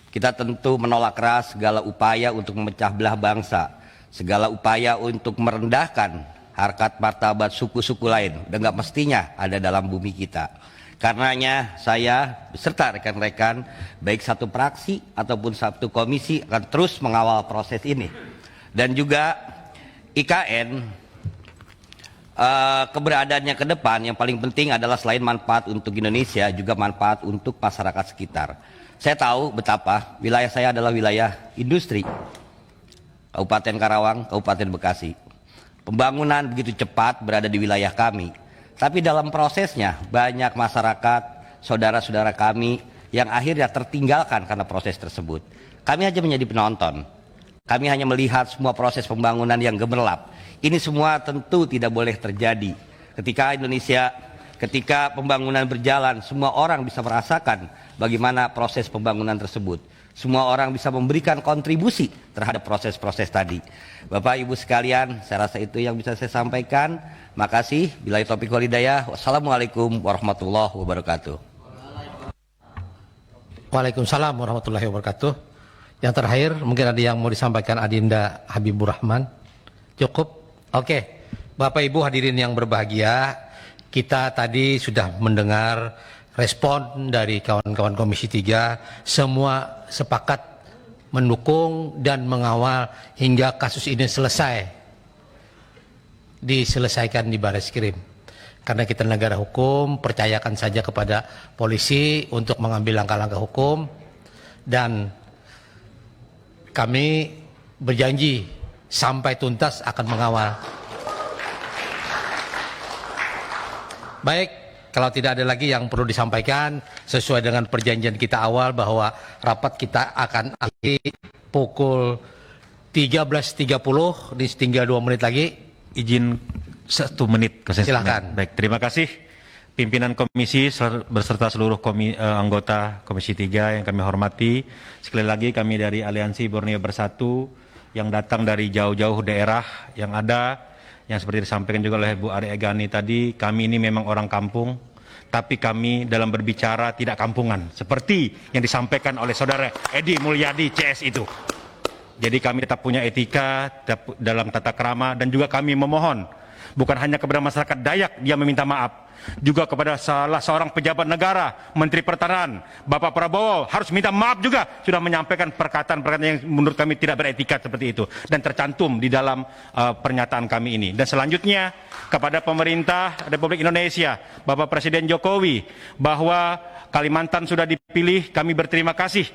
S17: kita tentu menolak keras segala upaya untuk memecah belah bangsa. Segala upaya untuk merendahkan harkat martabat suku-suku lain dan nggak mestinya ada dalam bumi kita. Karenanya saya beserta rekan-rekan baik satu praksi ataupun satu komisi akan terus mengawal proses ini. Dan juga IKN keberadaannya ke depan yang paling penting adalah selain manfaat untuk Indonesia juga manfaat untuk masyarakat sekitar. Saya tahu betapa wilayah saya adalah wilayah industri. Kabupaten Karawang, Kabupaten Bekasi. Pembangunan begitu cepat berada di wilayah kami. Tapi dalam prosesnya banyak masyarakat, saudara-saudara kami yang akhirnya tertinggalkan karena proses tersebut. Kami hanya menjadi penonton. Kami hanya melihat semua proses pembangunan yang gemerlap. Ini semua tentu tidak boleh terjadi. Ketika pembangunan berjalan, semua orang bisa merasakan bagaimana proses pembangunan tersebut. Semua orang bisa memberikan kontribusi terhadap proses-proses tadi. Bapak Ibu sekalian, saya rasa itu yang bisa saya sampaikan. Makasih. Billahi taufiq wal hidayah. Wassalamualaikum warahmatullahi wabarakatuh.
S9: Waalaikumsalam warahmatullahi wabarakatuh. Yang terakhir mungkin ada yang mau disampaikan Adinda Habibur Rahman. Cukup? Oke. Bapak Ibu hadirin yang berbahagia, kita tadi sudah mendengar respon dari kawan-kawan Komisi 3, semua sepakat mendukung dan mengawal hingga kasus ini diselesaikan di Bareskrim. Karena kita negara hukum, percayakan saja kepada polisi untuk mengambil langkah-langkah hukum, dan kami berjanji sampai tuntas akan mengawal. Baik, kalau tidak ada lagi yang perlu disampaikan, sesuai dengan perjanjian kita awal bahwa rapat kita akan akhiri pukul 13.30, tinggal 2 menit lagi.
S1: Izin 1 menit.
S9: Silakan.
S1: Baik, terima kasih pimpinan komisi beserta seluruh anggota Komisi 3 yang kami hormati. Sekali lagi kami dari Aliansi Borneo Bersatu yang datang dari jauh-jauh daerah yang ada, yang seperti disampaikan juga oleh Bu Ari Egani tadi, kami ini memang orang kampung, tapi kami dalam berbicara tidak kampungan, seperti yang disampaikan oleh Saudara Edi Mulyadi CS itu. Jadi kami tetap punya etika dalam tata krama, dan juga kami memohon, bukan hanya kepada masyarakat Dayak dia meminta maaf, juga kepada salah seorang pejabat negara, Menteri Pertahanan, Bapak Prabowo, harus minta maaf juga sudah menyampaikan perkataan-perkataan yang menurut kami tidak beretikat seperti itu dan tercantum di dalam pernyataan kami ini. Dan selanjutnya kepada pemerintah Republik Indonesia, Bapak Presiden Jokowi, bahwa Kalimantan sudah dipilih, kami berterima kasih.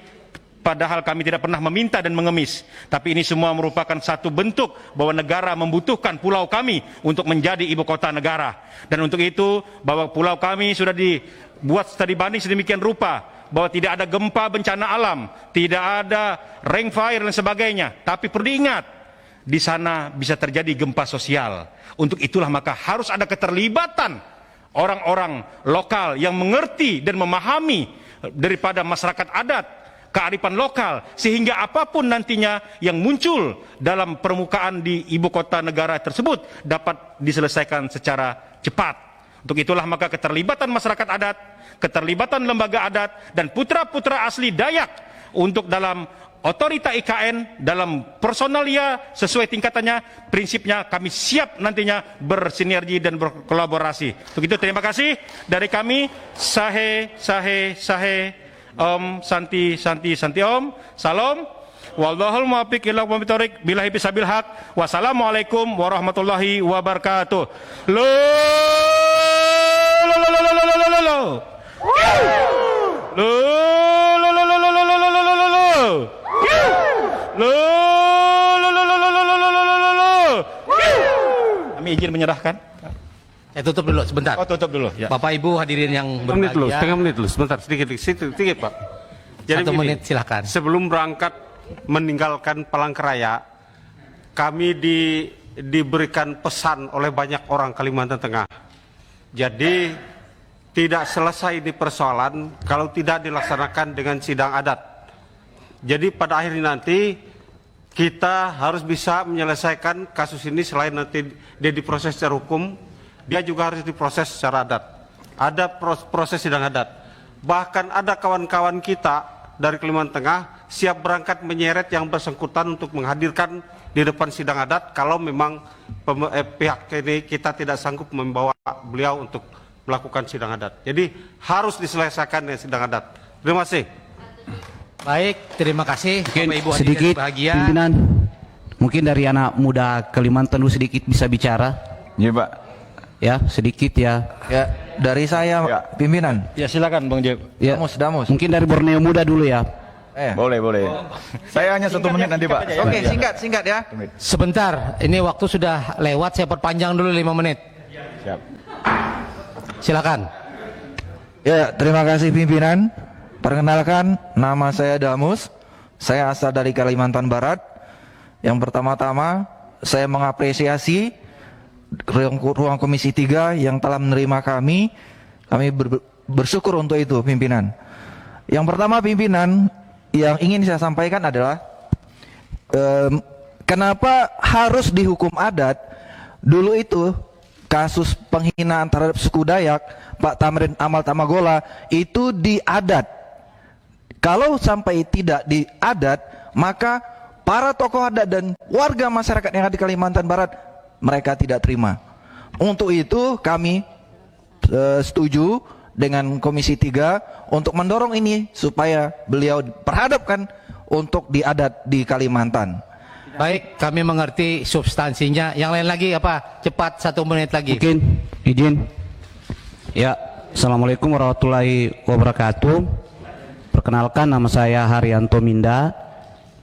S1: Padahal kami tidak pernah meminta dan mengemis. Tapi ini semua merupakan satu bentuk bahwa negara membutuhkan pulau kami untuk menjadi ibu kota negara. Dan untuk itu bahwa pulau kami sudah dibuat studi banding sedemikian rupa bahwa tidak ada gempa bencana alam, tidak ada rainfire dan sebagainya. Tapi perlu diingat, di sana bisa terjadi gempa sosial. Untuk itulah maka harus ada keterlibatan orang-orang lokal yang mengerti dan memahami daripada masyarakat adat, kearifan lokal, sehingga apapun nantinya yang muncul dalam permukaan di ibu kota negara tersebut dapat diselesaikan secara cepat. Untuk itulah maka keterlibatan masyarakat adat, keterlibatan lembaga adat, dan putra-putra asli Dayak untuk dalam otorita IKN, dalam personalia sesuai tingkatannya, prinsipnya kami siap nantinya bersinergi dan berkolaborasi. Untuk itu terima kasih dari kami. Sahe, sahe, sahe. Om Santi Santi Santi Om. Salam. Wallahul muwaffiq ila aqwamit thoriq. Billahi bisabil haq. Wassalamualaikum warahmatullahi wabarakatuh. Lo lo lo lo lo lo lo lo lo. Lo lo lo lo lo lo lo lo lo lo lo. Lo lo lo lo lo lo lo lo lo lo. Kami izin menyerahkan.
S9: Saya tutup dulu sebentar.
S1: Oh, tutup dulu. Ya.
S9: Bapak Ibu hadirin yang
S2: Menit dulu,
S9: berbahagia.
S2: setengah menit dulu, sebentar, sedikit Pak. Jadi
S9: 1
S2: begini,
S9: menit silakan.
S2: Sebelum berangkat meninggalkan Palangkaraya, kami diberikan pesan oleh banyak orang Kalimantan Tengah. Jadi tidak selesai di persoalan kalau tidak dilaksanakan dengan sidang adat. Jadi pada akhirnya nanti kita harus bisa menyelesaikan kasus ini selain nanti dia diproses secara hukum, dia juga harus diproses secara adat. Ada proses sidang adat. Bahkan ada kawan-kawan kita dari Kalimantan Tengah siap berangkat menyeret yang bersangkutan untuk menghadirkan di depan sidang adat kalau memang pihak ini kita tidak sanggup membawa beliau untuk melakukan sidang adat. Jadi harus diselesaikan dengan sidang adat. Terima kasih.
S9: Baik, terima kasih.
S10: Mungkin
S9: Bapak Ibu
S10: sedikit
S9: bahagia.
S10: pimpinan, mungkin dari anak muda Kalimantan dulu sedikit bisa bicara.
S18: Iya Pak.
S10: Ya, sedikit ya.
S18: Ya, dari saya pimpinan.
S1: Ya silakan Bang Jeb.
S10: Ya.
S18: Damus.
S10: Mungkin dari Borneo Muda dulu ya.
S18: Boleh. Saya hanya 1 menit nanti Pak. Oke, singkat ya.
S9: Sebentar, ini waktu sudah lewat, saya perpanjang dulu 5 menit.
S18: Siap.
S9: Silakan.
S18: Ya, terima kasih pimpinan. Perkenalkan, nama saya Damus. Saya asal dari Kalimantan Barat. Yang pertama-tama, saya mengapresiasi ruang Komisi 3 yang telah menerima kami. Kami bersyukur untuk itu pimpinan. Yang pertama pimpinan, yang ingin saya sampaikan adalah kenapa harus dihukum adat. Dulu itu kasus penghinaan terhadap suku Dayak, Pak Tamrin Amal Tamagola, itu di adat. Kalau sampai tidak di adat, maka para tokoh adat dan warga masyarakat yang ada di Kalimantan Barat, mereka tidak terima. Untuk itu kami setuju dengan Komisi 3 untuk mendorong ini supaya beliau perhadapkan untuk di adat di Kalimantan.
S9: Baik, kami mengerti substansinya. Yang lain lagi apa? Cepat 1 menit lagi.
S10: Mungkin izin. Ya, Assalamualaikum warahmatullahi wabarakatuh. Perkenalkan, nama saya Haryanto Minda,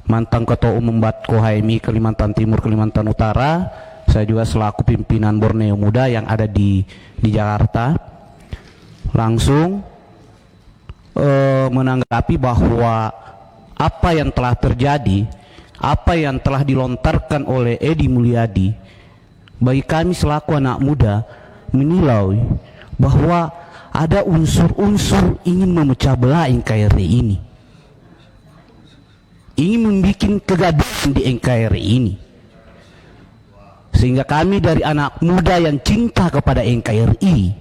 S10: mantan Ketua Umum Batko HMI Kalimantan Timur, Kalimantan Utara. Saya juga selaku pimpinan Borneo Muda yang ada di Jakarta. Langsung menanggapi bahwa apa yang telah terjadi, apa yang telah dilontarkan oleh Edi Mulyadi, bagi kami selaku anak muda menilai bahwa ada unsur-unsur ingin memecah belah NKRI ini, ingin membuat kegaduhan di NKRI ini, sehingga kami dari anak muda yang cinta kepada NKRI,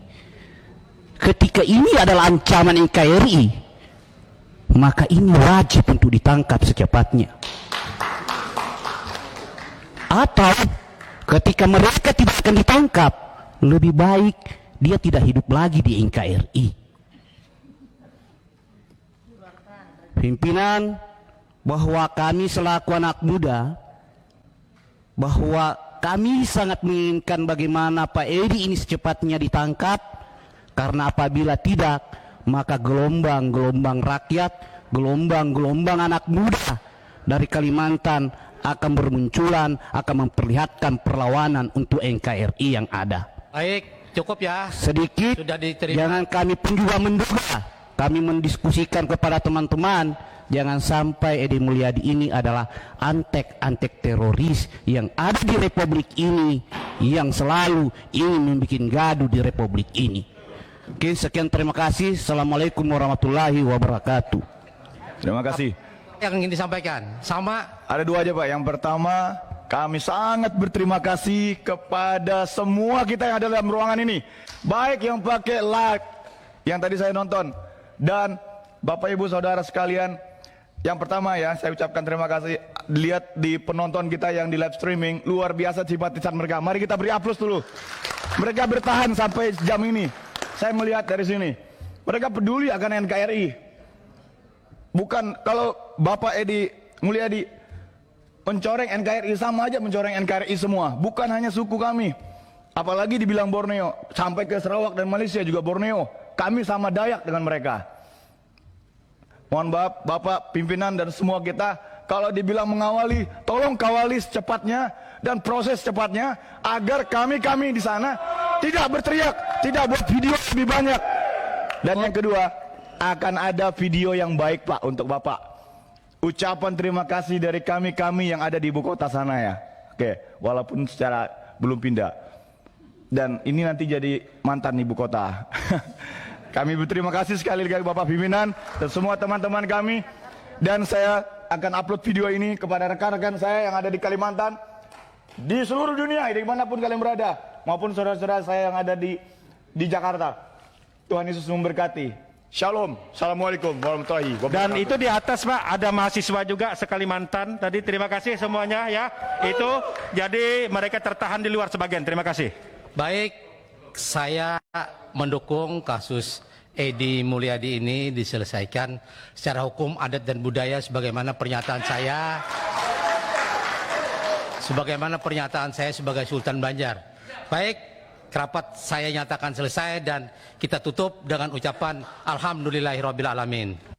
S10: ketika ini adalah ancaman NKRI, maka ini wajib untuk ditangkap secepatnya. Atau ketika mereka tidak akan ditangkap, lebih baik
S19: dia tidak hidup lagi di NKRI. Pimpinan, bahwa kami selaku anak muda, bahwa kami sangat menginginkan bagaimana Pak Edi ini secepatnya ditangkap, karena apabila tidak, maka gelombang-gelombang rakyat, gelombang-gelombang anak muda dari Kalimantan akan bermunculan, akan memperlihatkan perlawanan untuk NKRI yang ada.
S9: Baik, cukup ya.
S19: Sedikit,
S9: Sudah diterima.
S19: jangan kami pun juga menduga. Kami mendiskusikan kepada teman-teman, jangan sampai Edi Mulyadi ini adalah antek-antek teroris yang ada di Republik ini, yang selalu ingin membuat gaduh di Republik ini. Oke, sekian, terima kasih. Assalamualaikum warahmatullahi wabarakatuh.
S20: Terima kasih.
S9: Yang ingin disampaikan sama
S20: Ada dua aja Pak. Yang pertama, kami sangat berterima kasih kepada semua kita yang ada dalam ruangan ini, baik yang pakai live yang tadi saya nonton, dan Bapak Ibu Saudara sekalian. Yang pertama ya, saya ucapkan terima kasih. Lihat di penonton kita yang di live streaming, luar biasa simpatisan mereka. Mari kita beri aplaus dulu. Mereka bertahan sampai jam ini. Saya melihat dari sini, mereka peduli akan NKRI. Bukan kalau Bapak Edi Mulyadi mencoreng NKRI, sama aja mencoreng NKRI semua. Bukan hanya suku kami, apalagi dibilang Borneo, sampai ke Sarawak dan Malaysia juga Borneo. Kami sama Dayak dengan mereka. Mohon maaf Bapak pimpinan dan semua kita, kalau dibilang mengawali, tolong kawali secepatnya dan proses cepatnya, agar kami di sana tidak berteriak, tidak buat video lebih banyak. Dan yang kedua, akan ada video yang baik Pak untuk Bapak. Ucapan terima kasih dari kami yang ada di ibu kota sana ya. Oke, walaupun secara belum pindah. Dan ini nanti jadi mantan ibu kota. Kami berterima kasih sekali lagi Bapak pimpinan dan semua teman-teman kami. Dan saya akan upload video ini kepada rekan-rekan saya yang ada di Kalimantan, di seluruh dunia, dimanapun kalian berada, maupun saudara-saudara saya yang ada di Jakarta. Tuhan Yesus memberkati. Shalom. Assalamualaikum warahmatullahi wabarakatuh.
S1: Dan itu di atas Pak ada mahasiswa juga sekalimantan. Tadi terima kasih semuanya ya. Itu jadi mereka tertahan di luar sebagian. Terima kasih.
S9: baik, saya mendukung kasus Edi Mulyadi ini diselesaikan secara hukum adat dan budaya sebagaimana pernyataan saya sebagai Sultan Banjar. Baik, rapat saya nyatakan selesai dan kita tutup dengan ucapan Alhamdulillahirabbil alamin.